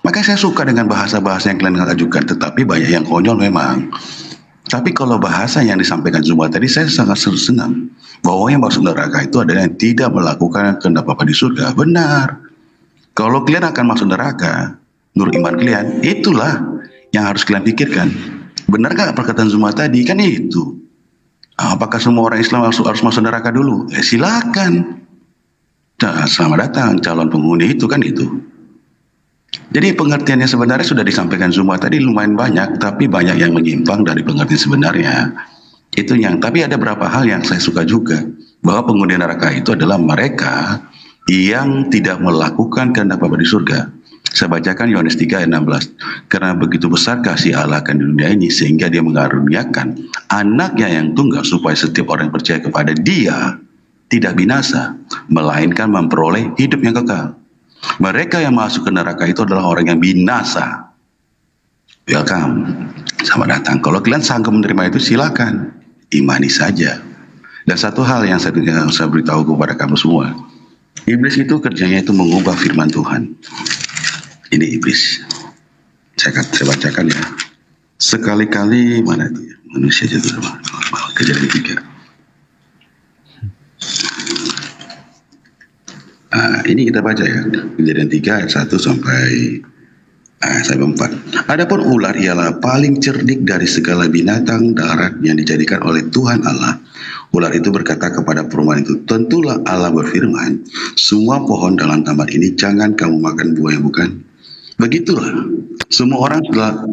Makanya saya suka dengan bahasa-bahasa yang kalian ajukan, tetapi banyak yang konyol memang. Tapi kalau bahasa yang disampaikan Zuma tadi, saya sangat senang bahwa yang masuk neraka itu adalah yang tidak melakukan kehendak Bapa di surga. Benar. Kalau kalian akan masuk neraka, menurut iman kalian, itulah yang harus kalian pikirkan. Benar gak perkataan Zuma tadi? Kan itu. Apakah semua orang Islam harus masuk neraka dulu? Silakan. Nah, selamat datang calon penghuni itu kan itu. Jadi pengertiannya sebenarnya sudah disampaikan Zuma tadi lumayan banyak, tapi banyak yang menyimpang dari pengertian sebenarnya. Itu yang, tapi ada beberapa hal yang saya suka juga, bahwa penghuni neraka itu adalah mereka yang tidak melakukan kehendak Bapa di surga. Saya bacakan Yohanes 3 ayat 16. Karena begitu besar kasih Allah akan di dunia ini, sehingga dia mengaruniakan anaknya yang tunggal, supaya setiap orang yang percaya kepada dia tidak binasa, melainkan memperoleh hidup yang kekal. Mereka yang masuk ke neraka itu adalah orang yang binasa. Welcome, selamat datang. Kalau kalian sanggup menerima itu, silakan, imani saja. Dan satu hal yang saya beritahu kepada kamu semua, iblis itu kerjanya itu mengubah firman Tuhan. Ini iblis. Saya bacakan ya. Sekali-kali mana itu ya? Manusia jatuh sama Kejadian 3. Ini kita baca ya. Kejadian 3 ayat 1 sampai 4. Adapun ular ialah paling cerdik dari segala binatang darat yang dijadikan oleh Tuhan Allah. Ular itu berkata kepada perempuan itu, tentulah Allah berfirman, semua pohon dalam taman ini jangan kamu makan buah yang bukan. Begitulah, semua orang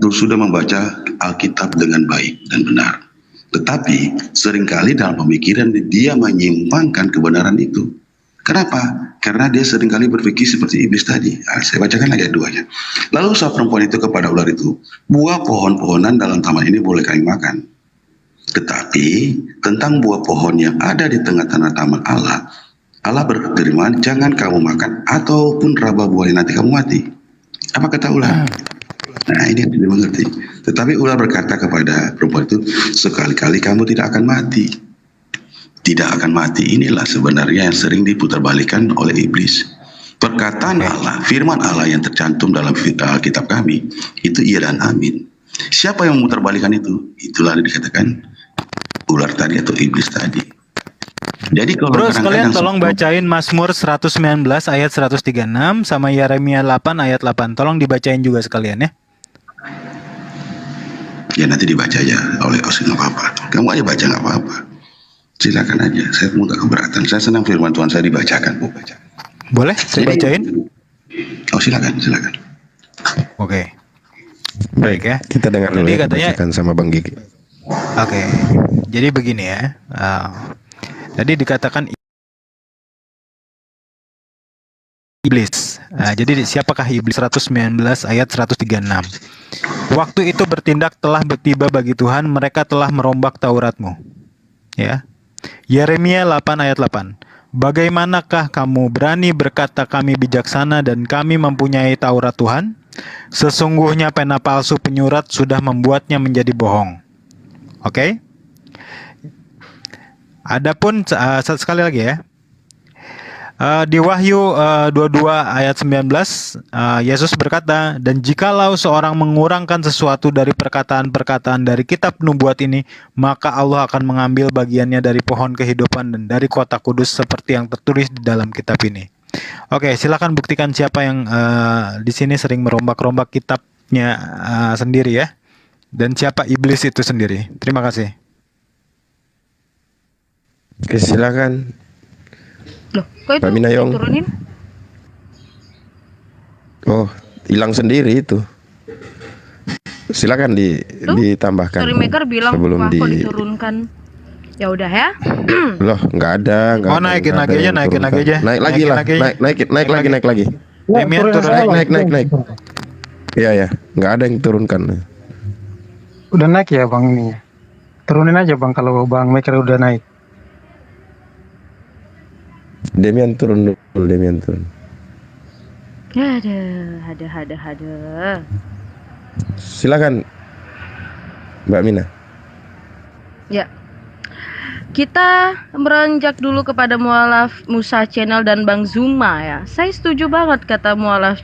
sudah membaca Alkitab dengan baik dan benar. Tetapi seringkali dalam pemikiran dia menyimpangkan kebenaran itu. Kenapa? Karena dia seringkali berpikir seperti iblis tadi. Saya bacakan ayat 2-nya. Lalu usaha perempuan itu kepada ular itu, buah pohon-pohonan dalam taman ini boleh kami makan. Tetapi tentang buah pohon yang ada di tengah-tengah taman Allah, Allah berfirman, jangan kamu makan ataupun raba buahnya nanti kamu mati. Apa kata ular? Nah, ini yang tidak mengerti. Tetapi ular berkata kepada perempuan itu, sekali-kali kamu tidak akan mati. Tidak akan mati, inilah sebenarnya yang sering diputarbalikan oleh iblis. Perkataan Allah, firman Allah yang tercantum dalam kitab kami, itu iya dan amin. Siapa yang memutarbalikan itu? Itulah yang dikatakan ular tadi atau iblis tadi. Jadi kalau Bro, sekalian tolong bacain Mazmur 119 ayat 136 sama Yeremia 8 ayat 8. Tolong dibacain juga sekalian ya. Ya nanti dibaca aja oleh Osi, nggak apa-apa. Kamu aja baca nggak apa-apa. Silakan aja. Saya nggak keberatan. Saya senang firman Tuhan saya dibacakan. Boleh? Saya bacain? Oh silakan. Oke. Baik ya. Kita dengar dulu ya, katanya bacakan sama Bang Gigi. Oke. Jadi begini ya. Tadi dikatakan iblis. Jadi siapakah iblis? 119 ayat 136. Waktu itu bertindak telah tiba bagi Tuhan, mereka telah merombak Tauratmu. Ya. Yeremia 8 ayat 8. Bagaimanakah kamu berani berkata kami bijaksana dan kami mempunyai Taurat Tuhan? Sesungguhnya pena palsu penyurat sudah membuatnya menjadi bohong. Oke? Adapun sekali lagi ya. Di Wahyu 22 ayat 19 Yesus berkata, dan jikalau seorang mengurangkan sesuatu dari perkataan-perkataan dari kitab nubuat ini, maka Allah akan mengambil bagiannya dari pohon kehidupan dan dari kota kudus seperti yang tertulis di dalam kitab ini. Oke, silakan buktikan siapa yang di sini sering merombak-rombak kitabnya sendiri ya, dan siapa iblis itu sendiri. Terima kasih. Oke, silakan. Loh, kok itu Mbak Minayong. diturunin? Oh, hilang sendiri itu. Silakan ditambahkan. Storymaker bilang sebelum kok diturunkan. Ya udah ya. Loh, nggak ada. Oh, naikin lagi aja. Naik lagi lah. Naik lagi. Naik. Iya ya, nggak ada yang turunkan. Udah naik ya Bang ini. Turunin aja Bang kalau Bang Maker udah naik. Demian turun dulu, Demian turun. Ada. Silakan Mbak Mina. Ya. Kita beranjak dulu kepada Mualaf Musa Channel dan Bang Zuma ya. Saya setuju banget kata Mualaf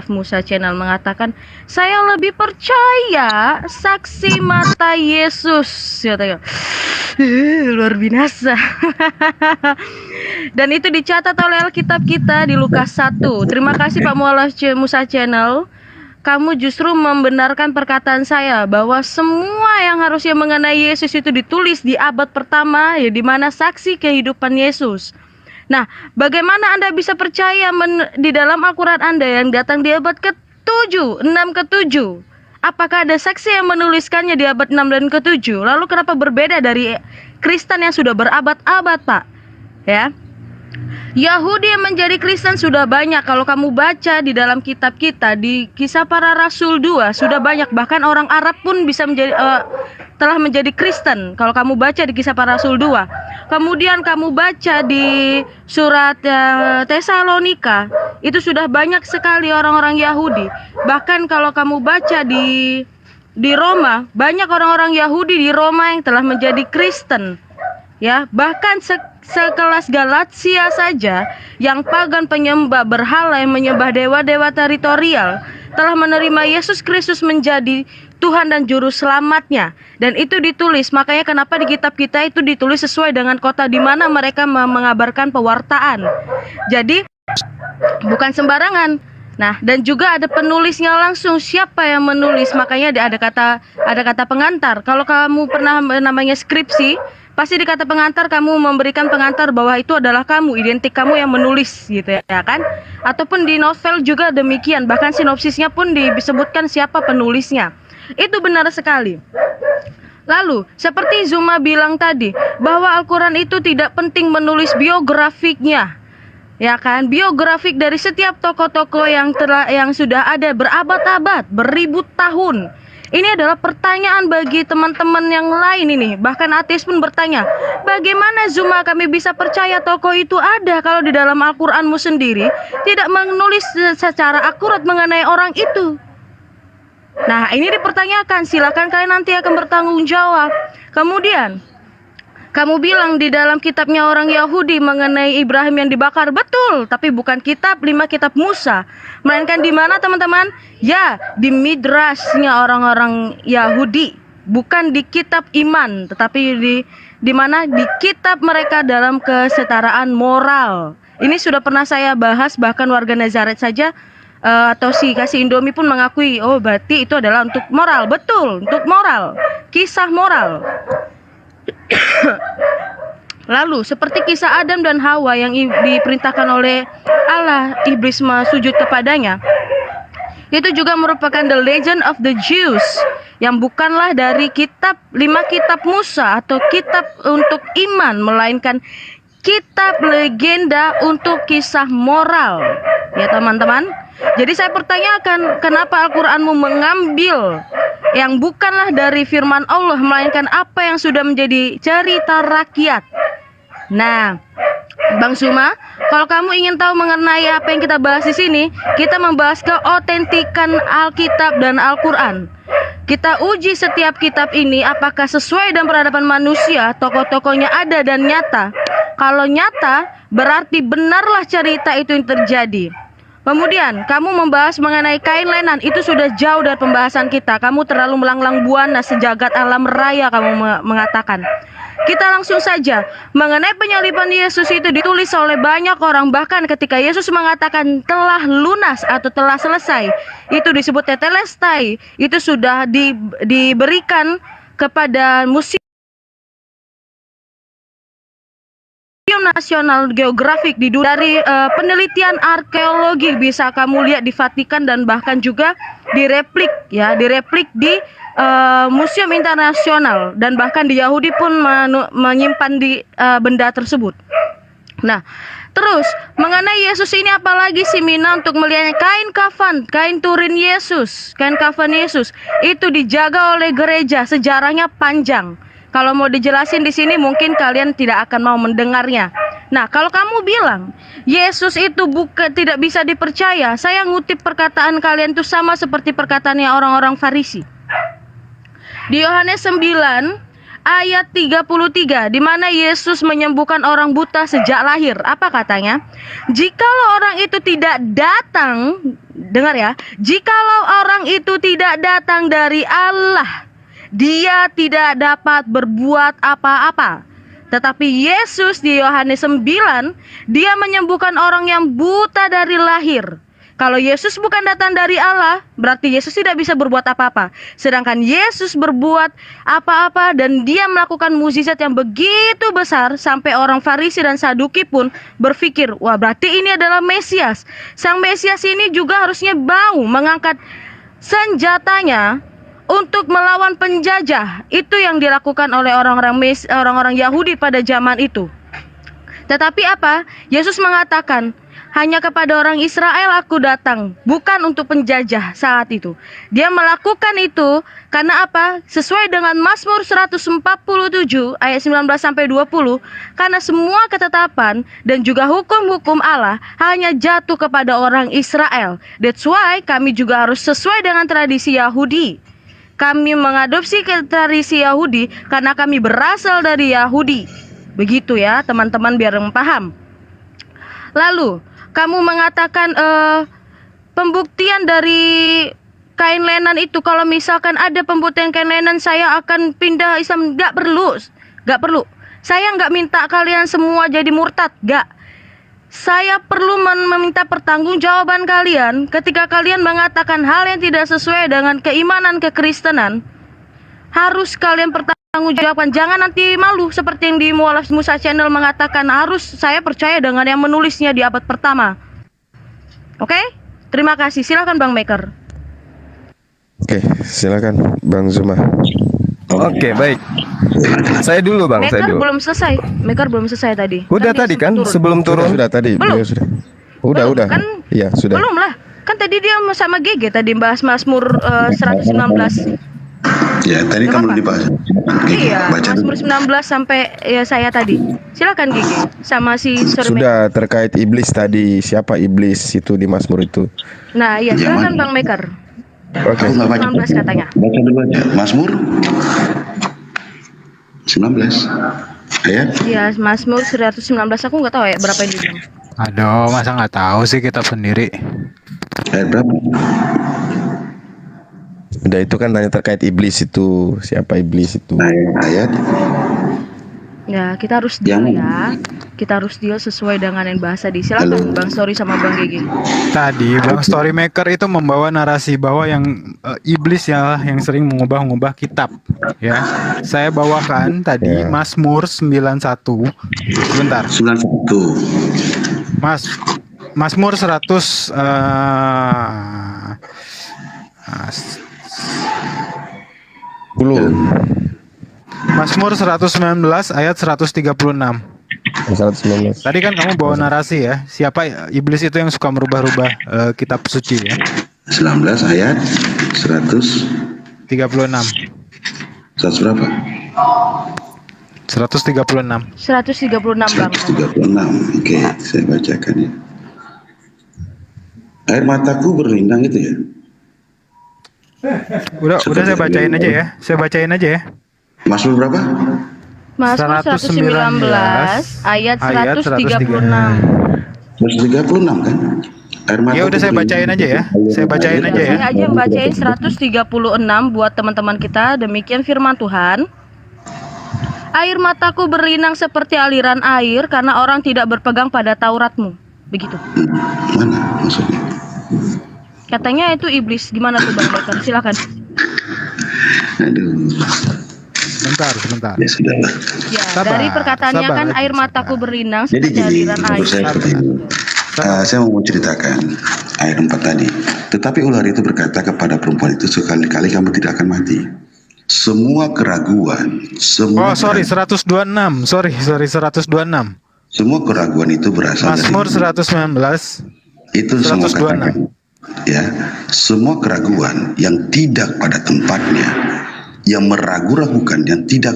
Musa Channel mengatakan, saya lebih percaya saksi mata Yesus. Katanya. Luar biasa. Dan itu dicatat oleh Alkitab kita di Lukas 1. Terima kasih Pak Mualaf Musa Channel. kamu justru membenarkan perkataan saya bahwa semua yang harusnya mengenai Yesus itu ditulis di abad pertama, ya, di mana saksi kehidupan Yesus. Nah, bagaimana Anda bisa percaya di dalam Al-Quran Anda yang datang di abad ke-7, 6 ke-7? Apakah ada saksi yang menuliskannya di abad 6 dan ke-7? Lalu kenapa berbeda dari Kristen yang sudah berabad-abad, Pak? Ya. Yahudi yang menjadi Kristen sudah banyak. Kalau kamu baca di dalam kitab kita di Kisah Para Rasul 2 sudah banyak. Bahkan orang Arab pun bisa telah menjadi Kristen. Kalau kamu baca di Kisah Para Rasul 2. Kemudian kamu baca di surat Tesalonika, itu sudah banyak sekali orang-orang Yahudi. Bahkan kalau kamu baca di Roma, banyak orang-orang Yahudi di Roma yang telah menjadi Kristen. Ya, bahkan sekelas Galatia saja yang pagan penyembah berhala yang menyembah dewa-dewa teritorial telah menerima Yesus Kristus menjadi Tuhan dan Juru Selamatnya. Dan itu ditulis, makanya kenapa di kitab kita itu ditulis sesuai dengan kota di mana mereka mengabarkan pewartaan. Jadi bukan sembarangan. Nah, dan juga ada penulisnya langsung, siapa yang menulis. Makanya ada kata pengantar. Kalau kamu pernah namanya skripsi, pasti di kata pengantar kamu memberikan pengantar bahwa itu adalah kamu, identik kamu yang menulis gitu ya kan. Ataupun di novel juga demikian, bahkan sinopsisnya pun disebutkan siapa penulisnya. Itu benar sekali. Lalu seperti Zuma bilang tadi, bahwa Al-Quran itu tidak penting menulis biografiknya, ya kan, biografik dari setiap tokoh-tokoh yang sudah ada berabad-abad, beribu tahun. Ini adalah pertanyaan bagi teman-teman yang lain ini. Bahkan ateis pun bertanya, bagaimana Zuma kami bisa percaya tokoh itu ada kalau di dalam Al-Quranmu sendiri tidak menulis secara akurat mengenai orang itu? Nah, ini dipertanyakan. Silakan kalian nanti akan bertanggung jawab. Kemudian kamu bilang di dalam kitabnya orang Yahudi mengenai Ibrahim yang dibakar, betul, tapi bukan 5 kitab Musa, melainkan di mana teman-teman? Ya, di midrashnya orang-orang Yahudi, bukan di kitab iman, tetapi di mana? Di kitab mereka dalam kesetaraan moral. Ini sudah pernah saya bahas, bahkan warga Nazaret saja atau si kasih Indomie pun mengakui, oh berarti itu adalah untuk moral, betul, untuk moral, kisah moral. Lalu seperti kisah Adam dan Hawa yang diperintahkan oleh Allah, iblis sujud kepadanya, itu juga merupakan the legend of the Jews, yang bukanlah dari 5 kitab Musa atau kitab untuk iman, melainkan kitab legenda untuk kisah moral. Ya teman-teman, jadi saya pertanyakan, kenapa Al-Quranmu mengambil yang bukanlah dari firman Allah, melainkan apa yang sudah menjadi cerita rakyat. Nah, Bang Suma, kalau kamu ingin tahu mengenai apa yang kita bahas di sini, kita membahas keotentikan Alkitab dan Al-Quran. Kita uji setiap kitab ini apakah sesuai dengan peradaban manusia, tokoh-tokohnya ada dan nyata. Kalau nyata, berarti benarlah cerita itu yang terjadi. Kemudian kamu membahas mengenai kain lenan, itu sudah jauh dari pembahasan kita. Kamu terlalu melanglang buana, sejagat alam raya kamu mengatakan. Kita langsung saja mengenai penyaliban Yesus, itu ditulis oleh banyak orang. Bahkan ketika Yesus mengatakan telah lunas atau telah selesai, itu disebut tetelestai. Itu sudah diberikan kepada Museum Nasional Geografik dari penelitian arkeologi, bisa kamu lihat di Vatikan dan bahkan juga direplik di Museum Internasional, dan bahkan di Yahudi pun menyimpan di benda tersebut. Nah, terus mengenai Yesus ini apalagi sih Mina untuk melihat kain turin Yesus, kain kafan Yesus itu dijaga oleh gereja, sejarahnya panjang. Kalau mau dijelasin di sini mungkin kalian tidak akan mau mendengarnya. Nah, kalau kamu bilang Yesus itu tidak bisa dipercaya, saya ngutip perkataan kalian itu sama seperti perkataannya orang-orang Farisi. Di Yohanes 9 ayat 33, di mana Yesus menyembuhkan orang buta sejak lahir. Apa katanya? Jikalau orang itu tidak datang, dengar ya, jikalau orang itu tidak datang dari Allah, dia tidak dapat berbuat apa-apa. Tetapi Yesus di Yohanes 9, dia menyembuhkan orang yang buta dari lahir. Kalau Yesus bukan datang dari Allah, berarti Yesus tidak bisa berbuat apa-apa. Sedangkan Yesus berbuat apa-apa dan dia melakukan mukjizat yang begitu besar sampai orang Farisi dan Saduki pun berpikir, wah berarti ini adalah Mesias. Sang Mesias ini juga harusnya mau mengangkat senjatanya untuk melawan penjajah. Itu yang dilakukan oleh orang-orang Yahudi pada zaman itu. Tetapi apa? Yesus mengatakan, hanya kepada orang Israel aku datang, bukan untuk penjajah saat itu. Dia melakukan itu karena apa? Sesuai dengan Mazmur 147 ayat 19-20, karena semua ketetapan dan juga hukum-hukum Allah hanya jatuh kepada orang Israel. That's why kami juga harus sesuai dengan tradisi Yahudi. Kami mengadopsi tradisi Yahudi karena kami berasal dari Yahudi. Begitu ya teman-teman, biar paham. Lalu kamu mengatakan pembuktian dari kain lenan itu, kalau misalkan ada pembuktian kain lenan saya akan pindah Islam. Gak perlu. Saya gak minta kalian semua jadi murtad, gak. Saya perlu meminta pertanggungjawaban kalian ketika kalian mengatakan hal yang tidak sesuai dengan keimanan kekristenan. Harus kalian pertanggungjawabkan. Jangan nanti malu seperti yang di Mualaf Musa Channel mengatakan harus saya percaya dengan yang menulisnya di abad pertama. Oke? Terima kasih. Silakan Bang Maker. Oke, silakan Bang Zuma. Oke, baik. Saya dulu Bang, saya Maker dulu. belum selesai. Maker belum selesai tadi. Udah tadi kan sebelum turun. Sudah tadi, Belum. beliau sudah. Belum, Udah. kan? Iya, sudah. Belum lah. Kan tadi dia sama GG tadi bahas Mazmur 119. Ya, tadi Gak kamu apa-apa. dibahas. Iya, Baca dulu. Mazmur 19 sampai ya saya tadi. Silakan GG sama si Sorry Maker. Sudah terkait iblis tadi, siapa iblis itu di Mazmur itu? Nah, iya silakan Bang Maker. Oke. Aku nggak baca. 19 katanya. Baca dulu aja. Mazmur 19 ayat. Iya, Mazmur 119 aku nggak tahu ya berapa yang dibilang. Aduh, masa nggak tahu sih kitab sendiri. Ayat berapa? Udah, itu kan tanya terkait iblis itu, siapa iblis itu? Ayat. Ya, kita harus deal ya. Kita harus deal sesuai dengan yang bahasa di. Silakan Bang Story sama Bang GG. Tadi Bang Storymaker itu membawa narasi bahwa yang iblis ya yang sering mengubah-ubah kitab. Ya, saya bawakan tadi Mazmur 91. Sebentar. 91. Mazmur 100 Mazmur 119 ayat 136. 119. Tadi kan kamu bawa narasi ya, siapa iblis itu yang suka merubah-rubah kitab suci ya. 19 ayat 100 36. 100 berapa? 136. 136 Bang. 136. Oke, saya bacakan ya. Air mataku berlinang itu ya. Udah saya bacain aja ya. Saya bacain aja ya. Mazmur berapa? Mazmur 119 ayat 136. 136 kan? Air mataku Ya udah saya bacain aja ya. Saya bacain aja ya. Saya aja bacain 136 buat teman-teman kita. Demikian firman Tuhan. Air mataku berlinang seperti aliran air karena orang tidak berpegang pada Tauratmu. Begitu. Mana maksudnya? Katanya itu iblis. Gimana tuh Bang Maker? Silakan. Aduh. Sebentar. Ya sudah lah. Ya, Sabar, dari perkataannya sabar, kan sabar. air mataku berlinang Jadi seperti gini, aliran air. menurut saya seperti ini. Saya mau menceritakan ayat 4 tadi. Tetapi ular itu berkata kepada perempuan itu, sekali-kali kamu tidak akan mati. Semua keraguan, Oh, sorry 126. Sorry 126. semua keraguan itu berasal Mazmur dari 119. itu semua 126. katakan. Ya, semua keraguan yang tidak pada tempatnya, yang meragu-ragukan, yang tidak,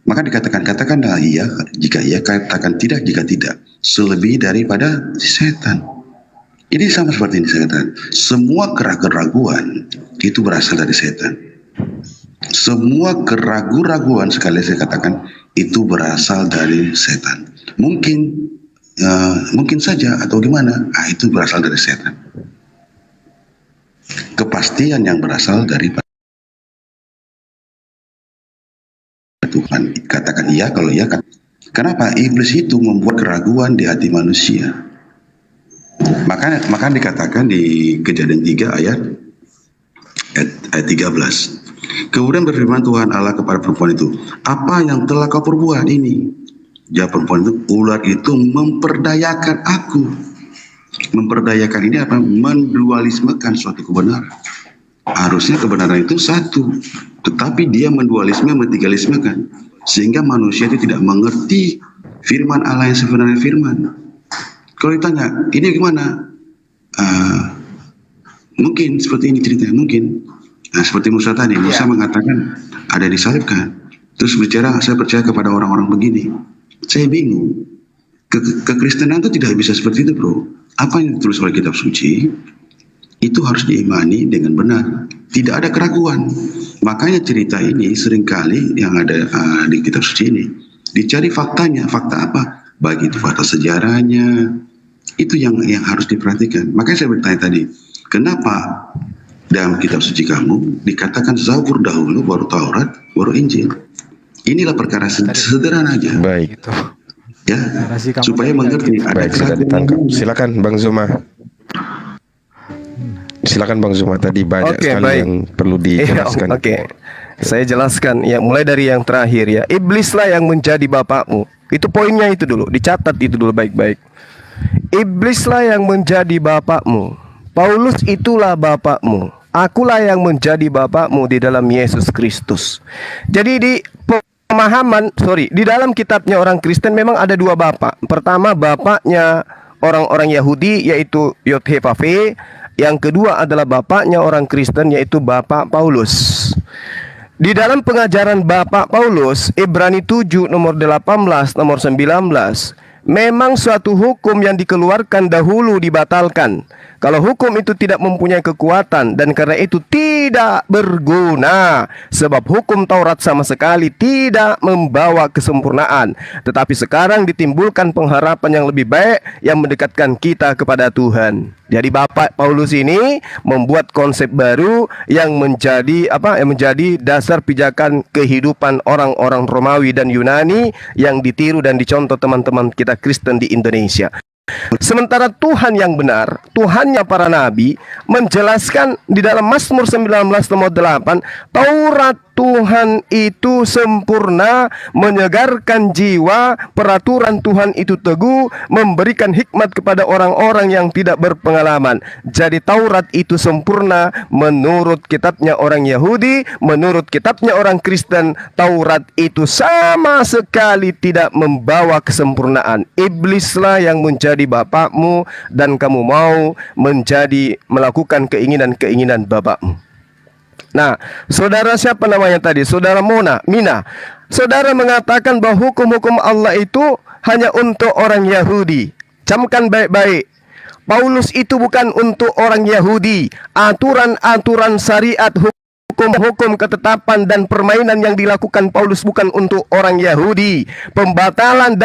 maka dikatakan katakanlah iya jika iya, katakan tidak jika tidak, selebih daripada setan. Ini sama seperti ini saya katakan, semua keraguan itu berasal dari setan. Semua keraguan sekali saya katakan itu berasal dari setan. Mungkin saja atau gimana, itu berasal dari setan. Kepastian yang berasal dari Tuhan. Katakan iya kalau iya. Kenapa iblis itu membuat keraguan di hati manusia? Maka dikatakan di Kejadian 3 ayat 13. Kemudian berfirman Tuhan Allah kepada perempuan itu, apa yang telah kau perbuat ini? Jawab perempuan itu, ular itu memperdayakan aku. Memperdayakan ini apa? Mendualismekan suatu kebenaran. Harusnya kebenaran itu satu, tetapi dia mendualisme, mentigalismekan, sehingga manusia itu tidak mengerti firman Allah yang sebenarnya firman. Kalau ditanya, ini gimana? Mungkin seperti ini ceritanya, mungkin. Nah, seperti Musa tadi, Musa mengatakan ada yang disalibkan. Terus bicara, saya percaya kepada orang-orang begini. Saya bingung. Kekristenan itu tidak bisa seperti itu, bro. Apa yang ditulis oleh kitab suci itu harus diimani dengan benar. Tidak ada keraguan. Makanya cerita ini seringkali yang ada di kitab suci ini dicari faktanya. Fakta apa? Baik itu fakta sejarahnya. Itu yang harus diperhatikan. Makanya saya bertanya tadi, kenapa dalam kitab suci kamu dikatakan Zabur dahulu, baru Taurat, baru Injil? Inilah perkara sederhana aja. Baik. Ya, supaya mengerti. Baik, sudah ditangkap. Silakan Bang Zuma. Silakan Bang Zuma, tadi banyak sekali yang perlu dijelaskan. Saya jelaskan ya, mulai dari yang terakhir ya. Iblislah yang menjadi bapakmu. Itu poinnya itu dulu, dicatat itu dulu baik-baik. Iblislah yang menjadi bapakmu. Paulus itulah bapakmu. Akulah yang menjadi bapakmu di dalam Yesus Kristus. Jadi di di dalam kitabnya orang Kristen memang ada dua bapak. Pertama bapaknya orang-orang Yahudi yaitu Yod-He-Vav-He. Yang kedua adalah bapaknya orang Kristen yaitu Bapak Paulus. Di dalam pengajaran Bapak Paulus, Ibrani 7 nomor 18, nomor 19, memang suatu hukum yang dikeluarkan dahulu dibatalkan. Kalau hukum itu tidak mempunyai kekuatan dan karena itu tidak berguna, sebab hukum Taurat sama sekali tidak membawa kesempurnaan, tetapi sekarang ditimbulkan pengharapan yang lebih baik yang mendekatkan kita kepada Tuhan. Jadi Bapak Paulus ini membuat konsep baru yang menjadi yang menjadi dasar pijakan kehidupan orang-orang Romawi dan Yunani yang ditiru dan dicontoh teman-teman kita Kristen di Indonesia. Sementara Tuhan yang benar, Tuhannya para nabi menjelaskan di dalam Mazmur 19 nomor 8, Taurat Tuhan itu sempurna, menyegarkan jiwa, peraturan Tuhan itu teguh, memberikan hikmat kepada orang-orang yang tidak berpengalaman. Jadi Taurat itu sempurna menurut kitabnya orang Yahudi, menurut kitabnya orang Kristen, Taurat itu sama sekali tidak membawa kesempurnaan. Iblislah yang menjadi bapakmu dan kamu mau melakukan keinginan-keinginan bapakmu. Nah, saudara siapa namanya tadi? Saudara Mina. Saudara mengatakan bahwa hukum-hukum Allah itu hanya untuk orang Yahudi. Camkan baik-baik. Paulus itu bukan untuk orang Yahudi. Aturan-aturan syariat, hukum-hukum ketetapan dan permainan yang dilakukan Paulus bukan untuk orang Yahudi. Pembatalan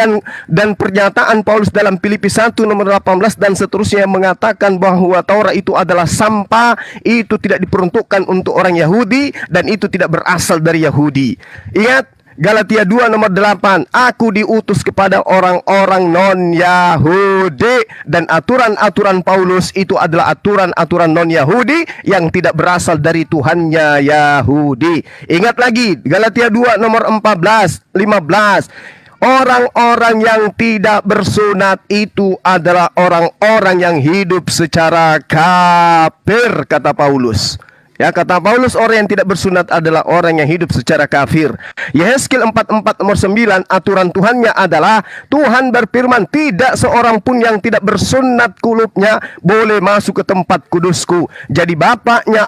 dan pernyataan Paulus dalam Filipi 1 nomor 18 dan seterusnya mengatakan bahwa Taurat itu adalah sampah, itu tidak diperuntukkan untuk orang Yahudi dan itu tidak berasal dari Yahudi. Ingat Galatia 2 nomor 8, aku diutus kepada orang-orang non-Yahudi, dan aturan-aturan Paulus itu adalah aturan-aturan non-Yahudi yang tidak berasal dari Tuhannya Yahudi. Ingat lagi Galatia 2 nomor 14, 15, orang-orang yang tidak bersunat itu adalah orang-orang yang hidup secara kafir, kata Paulus. Ya, kata Paulus, orang yang tidak bersunat adalah orang yang hidup secara kafir. Yehezkiel 44 nomor 9, aturan Tuhannya adalah Tuhan berfirman, tidak seorang pun yang tidak bersunat kulupnya boleh masuk ke tempat kudusku. Jadi bapaknya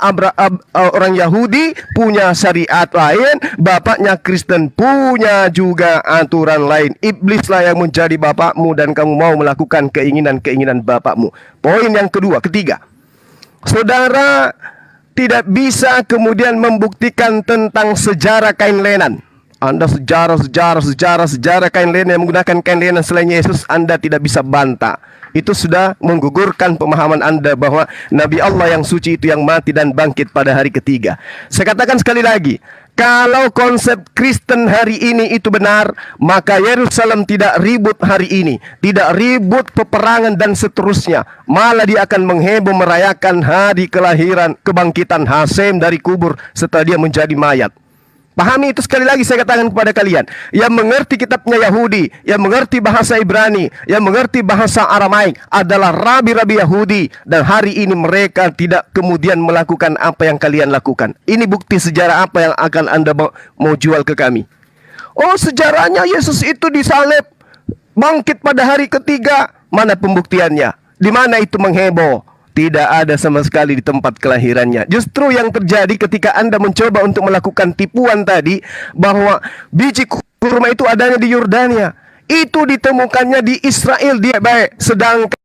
orang Yahudi punya syariat lain, bapaknya Kristen punya juga aturan lain. Iblislah yang menjadi bapakmu dan kamu mau melakukan keinginan-keinginan bapakmu. Poin yang ketiga, saudara tidak bisa kemudian membuktikan tentang sejarah kain lenan. Anda sejarah kain lenan yang menggunakan kain lenan selain Yesus, Anda tidak bisa bantah. Itu sudah menggugurkan pemahaman Anda bahwa Nabi Allah yang suci itu yang mati dan bangkit pada hari ketiga. Saya katakan sekali lagi, Kalau konsep Kristen hari ini itu benar, maka Yerusalem tidak ribut hari ini, tidak ribut peperangan dan seterusnya. Malah dia akan mengheboh merayakan hari kelahiran, kebangkitan Hasem dari kubur setelah dia menjadi mayat. Pahami itu, sekali lagi saya katakan kepada kalian yang mengerti kitabnya Yahudi, yang mengerti bahasa Ibrani, yang mengerti bahasa Aramaik adalah rabi-rabi Yahudi, dan hari ini mereka tidak kemudian melakukan apa yang kalian lakukan. Ini bukti sejarah apa yang akan Anda mau jual ke kami. Oh, sejarahnya Yesus itu disalib, bangkit pada hari ketiga. Mana pembuktiannya? Di mana itu mengheboh? Tidak ada sama sekali di tempat kelahirannya. Justru yang terjadi ketika Anda mencoba untuk melakukan tipuan tadi, bahwa biji kurma itu adanya di Yordania, itu ditemukannya di Israel, dia baik. Sedangkan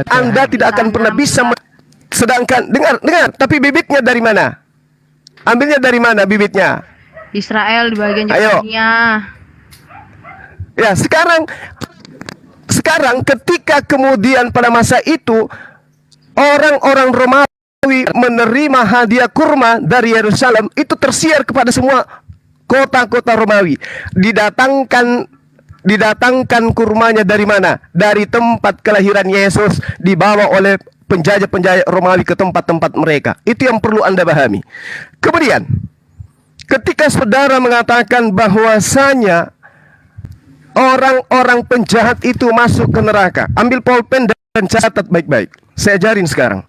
Anda tidak akan pernah bisa sedangkan dengar, tapi bibitnya dari mana? Ambilnya dari mana bibitnya? Israel di bagian Yordania. Ya, sekarang ketika kemudian pada masa itu orang-orang Romawi menerima hadiah kurma dari Yerusalem, itu tersiar kepada semua kota-kota Romawi. Didatangkan kurmanya dari mana? Dari tempat kelahiran Yesus, dibawa oleh penjajah-penjajah Romawi ke tempat-tempat mereka. Itu yang perlu Anda pahami. Kemudian ketika saudara mengatakan bahwasanya orang-orang penjahat itu masuk ke neraka, ambil pulpen dan catat baik-baik. Saya ajarin sekarang.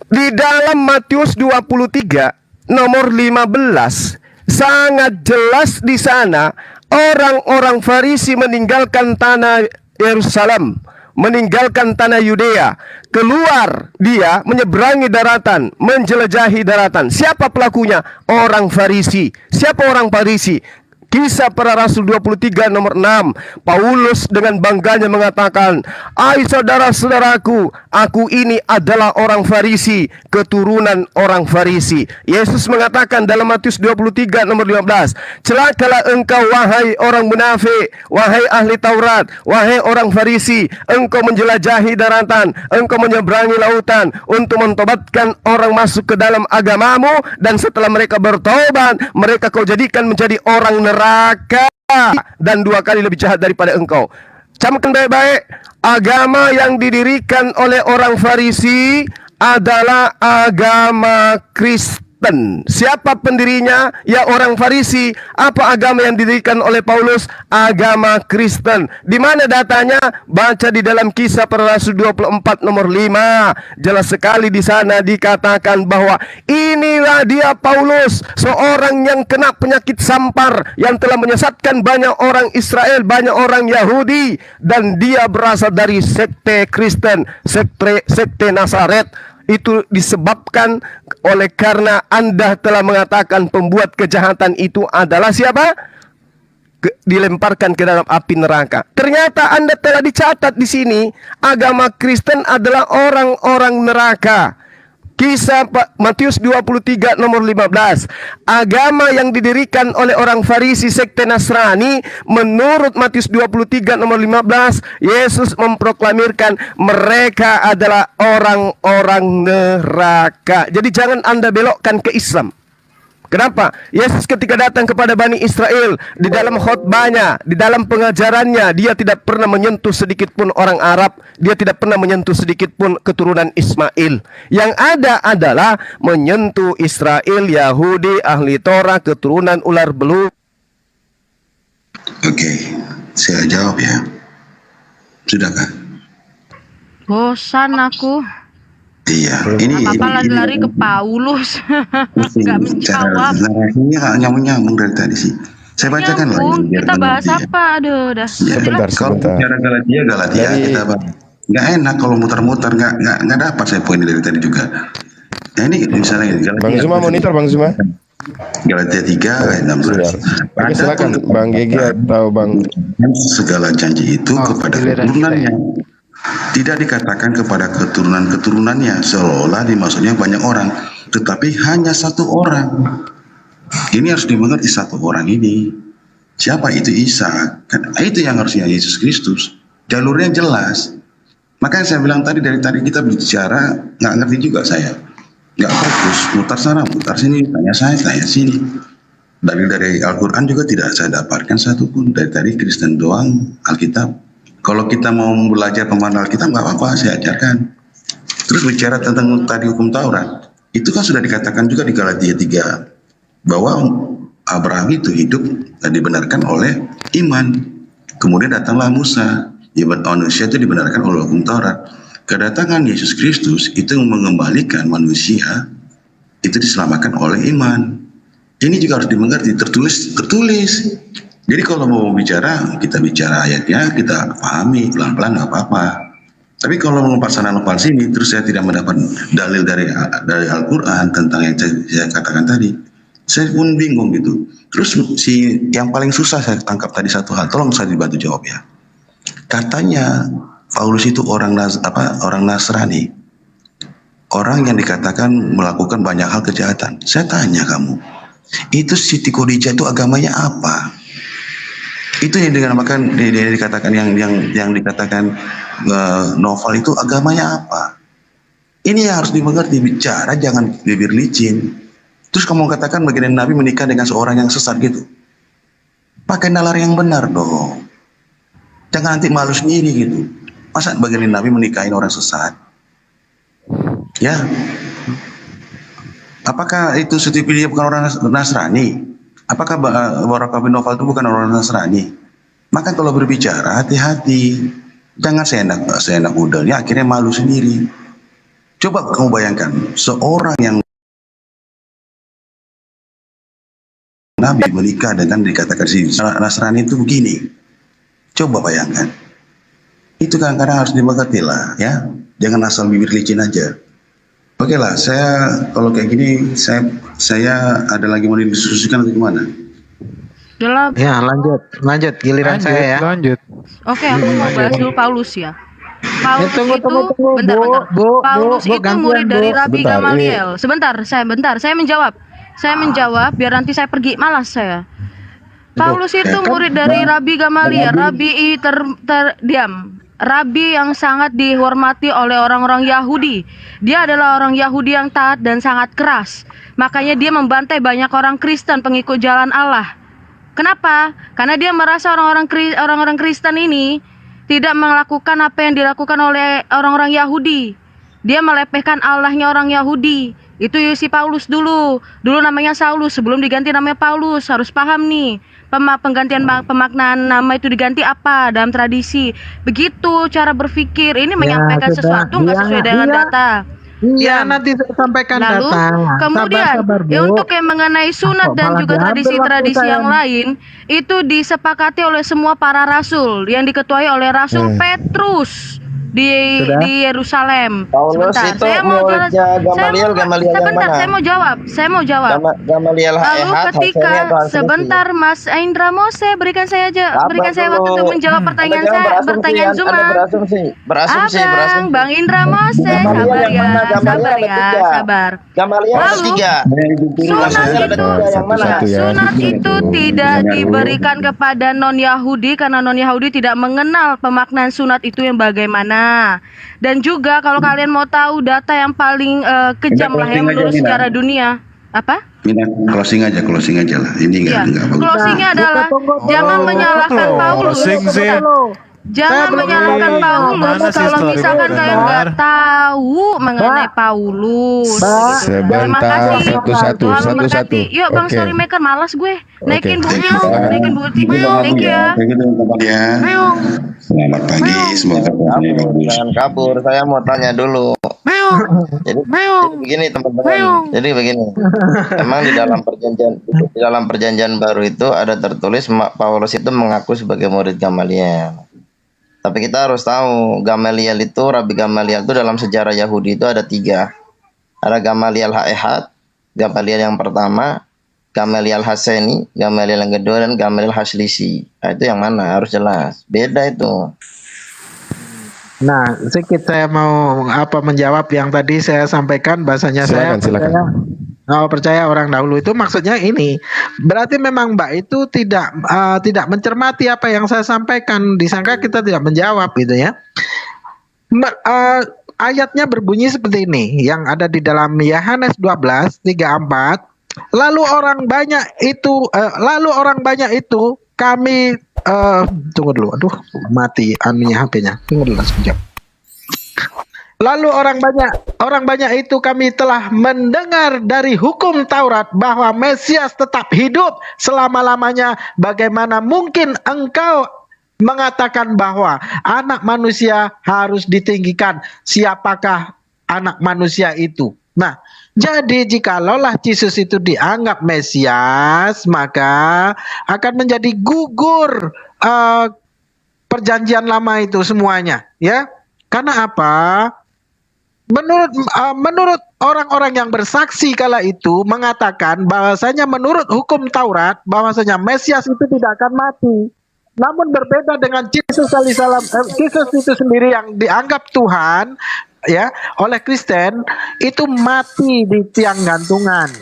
Di dalam Matius 23 nomor 15 sangat jelas di sana orang-orang Farisi meninggalkan tanah Yerusalem, meninggalkan tanah Yudea, keluar dia menyeberangi daratan, menjelajahi daratan. Siapa pelakunya? Orang Farisi. Siapa orang Farisi? Kisah Para Rasul 23 nomor 6. Paulus dengan bangganya mengatakan, "Hai saudara-saudaraku, aku ini adalah orang Farisi, keturunan orang Farisi." Yesus mengatakan dalam Matius 23 nomor 15, "Celakalah engkau wahai orang munafik, wahai ahli Taurat, wahai orang Farisi, engkau menjelajahi daratan, engkau menyeberangi lautan untuk mentobatkan orang masuk ke dalam agamamu, dan setelah mereka bertobat, mereka kau jadikan menjadi orang neraka dan 2 kali lebih jahat daripada engkau." Camkan baik-baik, agama yang didirikan oleh orang Farisi adalah agama Kristen. Siapa pendirinya? Ya, orang Farisi. Apa agama yang didirikan oleh Paulus? Agama Kristen. Di mana datanya? Baca di dalam Kisah Para Rasul 24 nomor 5. Jelas sekali di sana dikatakan bahwa inilah dia Paulus, seorang yang kena penyakit sampar, yang telah menyesatkan banyak orang Israel, banyak orang Yahudi, dan dia berasal dari sekte Kristen, sekte Nazaret. Itu disebabkan oleh karena Anda telah mengatakan pembuat kejahatan itu adalah siapa? Dilemparkan ke dalam api neraka. Ternyata Anda telah dicatat di sini, agama Kristen adalah orang-orang neraka. Kisah Matius 23 nomor 15. Agama yang didirikan oleh orang Farisi, sekte Nasrani, menurut Matius 23 nomor 15, Yesus memproklamirkan mereka adalah orang-orang neraka. Jadi jangan Anda belokkan ke Islam. Kenapa? Yesus ketika datang kepada Bani Israel, di dalam khotbahnya, di dalam pengajarannya, dia tidak pernah menyentuh sedikit pun orang Arab. Dia tidak pernah menyentuh sedikit pun keturunan Ismail. Yang ada adalah menyentuh Israel, Yahudi, ahli Torah, keturunan ular belut. Oke, saya jawab ya. Sudahkah? Bosan aku. Iya, ini apa lari-lari ke Paulus. Nggak menjawab. Narasinya nyambung dari tadi sih. Saya bacakan lagi. Kita bahas apa? Aduh, udah. Ya, kalau bicara Galatia kita bahas. Nggak enak kalau muter-muter, nggak dapat saya poin dari tadi juga. Nah ini misalnya Galatia. Bang Zuma monitor, Bang Zuma. Galatia 3 ayat 16. Oke, silakan Bang Gigi atau Bang. Segala janji itu kepada keturunannya. Tidak dikatakan kepada keturunan-keturunannya, seolah dimaksudnya banyak orang, tetapi hanya satu orang. Ini harus dimengerti, satu orang ini. Siapa itu? Isa. Itu yang harusnya Yesus Kristus. Jalurnya jelas. Makanya saya bilang tadi, dari tadi kita bicara nggak ngerti juga saya. nggak fokus, mutar sana, mutar sini, tanya saya, tanya sini. Dari Al-Quran juga tidak saya dapatkan satupun. Dari tadi Kristen doang, Alkitab. Kalau kita mau belajar pemahaman Alkitab nggak apa-apa, saya ajarkan. Terus bicara tentang tadi hukum Taurat, itu kan sudah dikatakan juga di Galatia 3 bahwa Abraham itu hidup dan dibenarkan oleh iman. Kemudian datanglah Musa, manusia itu dibenarkan oleh hukum Taurat. Kedatangan Yesus Kristus itu mengembalikan manusia itu diselamatkan oleh iman. Ini juga harus dimengerti, tertulis. Jadi kalau mau bicara, kita bicara ayatnya, kita pahami pelan-pelan nggak apa-apa. Tapi kalau melompat sana lompat sini, terus saya tidak mendapat dalil dari Al-Quran tentang yang saya katakan tadi, saya pun bingung gitu. Terus yang paling susah saya tangkap tadi satu hal, tolong saya dibantu jawab ya. Katanya Paulus itu orang Nasrani, orang yang dikatakan melakukan banyak hal kejahatan. Saya tanya kamu, itu Siti Khadijah itu agamanya apa? Itu yang dinamakan dikatakan yang dikatakan novel itu agamanya apa? Ini yang harus dimengerti, bicara jangan bibir licin. Terus kamu katakan bagian Nabi menikah dengan seorang yang sesat gitu. Pakai nalar yang benar dong. Jangan nanti malu sendiri gitu. Masa bagian Nabi menikahin orang sesat? Ya. Apakah itu Siti Khadijah bukan orang Nasrani? Apakah Waraqah bin Nawfal itu bukan orang Nasrani? Maka kalau berbicara hati-hati. Jangan seenak udahnya akhirnya malu sendiri. Coba kamu bayangkan seorang yang Nabi menikah dengan dikatakan si Nasrani itu begini. Coba bayangkan. Itu kadang-kadang harus dimengerti lah ya. Jangan asal bibir licin aja. Oke lah, saya kalau kayak gini saya ada lagi mau didiskusikan atau gimana? Ya lanjut giliran saya ya. Lanjut. Oke, aku mau bahas dulu Paulus ya. Paulus Tunggu, bentar. Bu, Paulus itu gantian, murid dari Bu. Rabi Gamaliel. Sebentar, saya menjawab. Saya menjawab biar nanti saya pergi, malas saya. Paulus itu murid dari Rabi Gamaliel. Rabi yang sangat dihormati oleh orang-orang Yahudi. Dia adalah orang Yahudi yang taat dan sangat keras. Makanya dia membantai banyak orang Kristen pengikut jalan Allah. Kenapa? Karena dia merasa orang-orang Kristen ini tidak melakukan apa yang dilakukan oleh orang-orang Yahudi. Dia melepehkan Allahnya orang Yahudi. Itu si Paulus dulu namanya Saulus, sebelum diganti namanya Paulus. Harus paham nih, penggantian pemaknaan nama itu diganti apa dalam tradisi. Begitu cara berpikir. Ini menyampaikan sesuatu nggak sesuai dengan data. Iya, nanti saya sampaikan Lalu, data. kemudian Sabar, Bu. untuk yang mengenai sunat dan Malah juga diambil tradisi-tradisi waktu yang saya. lain itu disepakati oleh semua para rasul yang diketuai oleh Rasul Petrus di Yerusalem. Paulus itu muridnya Gamaliel yang mana? Saya mau jawab. Gamaliel Lalu ketika sebentar Mas Indra Mose berikan saya waktu untuk menjawab pertanyaan Zuma. Berasumsi. Bang Indra Mose, sabar. Gamaliel Lalu, ketiga. Sunat itu tidak diberikan kepada non Yahudi karena non Yahudi tidak mengenal pemaknaan sunat itu yang bagaimana. Dan juga kalau kalian mau tahu data yang paling kejam lah yang menurut sejarah dunia, apa? Closing aja lah. Ini enggak bagus. Closingnya adalah jangan menyalahkan Paulus. Jangan menyalahkan Paulus kalau misalkan kalian nggak tahu mengenai Paulus. Terima Sebentar, kasih. satu-satu. Yuk Bang Oke. Storymaker, malas gue. Naikin Oke. butnya, naikin butnya. Thank you ya. Selamat pagi, semoga puasanya bagus. Jangan kabur, saya mau tanya dulu. Jadi begini teman-teman. Jadi begini. Emang di dalam perjanjian baru itu ada tertulis Paulus itu mengaku sebagai murid Gamaliel. Tapi kita harus tahu Gamaliel itu, Rabi Gamaliel itu dalam sejarah Yahudi itu ada 3. Ada Gamaliel Ha'ehat, Gamaliel yang pertama, Gamaliel Haseni, Gamaliel yang kedua, dan Gamaliel Haslisi. Nah, itu yang mana? Harus jelas. Beda itu. Nah, sedikit saya mau menjawab yang tadi saya sampaikan, bahasanya Silakan. percaya orang dahulu itu maksudnya ini. Berarti memang Mbak itu tidak mencermati apa yang saya sampaikan, disangka kita tidak menjawab gitu ya. ayatnya berbunyi seperti ini yang ada di dalam Yohanes 12:34. Lalu orang banyak itu kami tunggu dulu. Aduh, mati anunya HP-nya. Tunggu dulu sekejap. Lalu orang banyak itu kami telah mendengar dari hukum Taurat bahwa Mesias tetap hidup selama-lamanya. Bagaimana mungkin engkau mengatakan bahwa anak manusia harus ditinggikan? Siapakah anak manusia itu? Nah, jadi jikalau Yesus itu dianggap Mesias, maka akan menjadi gugur perjanjian lama itu semuanya, ya. Karena apa? Menurut orang-orang yang bersaksi kala itu mengatakan bahwasanya menurut hukum Taurat bahwasanya Mesias itu tidak akan mati. Namun berbeda dengan Yesus alaihissalam, Yesus itu sendiri yang dianggap Tuhan ya oleh Kristen itu mati di tiang gantungan.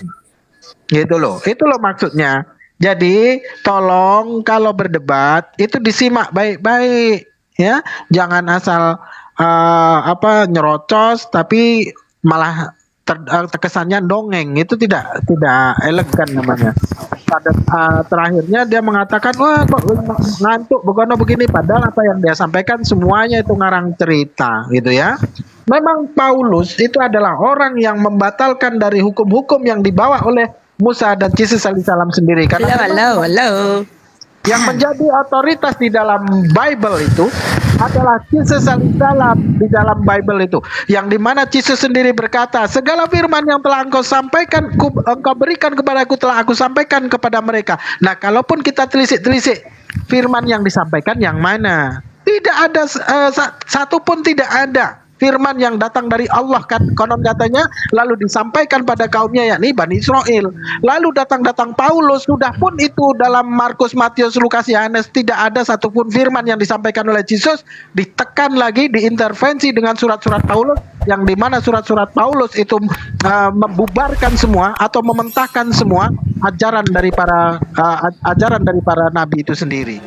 Gitu loh. Itu loh maksudnya. Jadi tolong kalau berdebat itu disimak baik-baik ya. Jangan asal nyerocos tapi malah terkesannya dongeng. Itu tidak elegan namanya. Pada terakhirnya dia mengatakan, wah kok ngantuk bukan begini, padahal apa yang dia sampaikan semuanya itu ngarang cerita gitu ya. Memang Paulus itu adalah orang yang membatalkan dari hukum-hukum yang dibawa oleh Musa dan Yesus alaihissalam sendiri. Karena halo. yang menjadi otoritas di dalam Bible itu adalah Yesus alaihissalam di dalam Bible itu, yang dimana Yesus sendiri berkata, segala firman yang telah engkau sampaikan, engkau berikan kepadaku, telah aku sampaikan kepada mereka. Nah, kalaupun kita telisik firman yang disampaikan yang mana, tidak ada satu pun tidak ada firman yang datang dari Allah konon katanya lalu disampaikan pada kaumnya yakni Bani Israel. Lalu datang Paulus, sudah pun itu dalam Markus, Matius, Lukas, Yohanes tidak ada satupun firman yang disampaikan oleh Yesus, ditekan lagi, diintervensi dengan surat-surat Paulus, yang dimana surat-surat Paulus itu membubarkan semua atau mementahkan semua ajaran dari para nabi itu sendiri.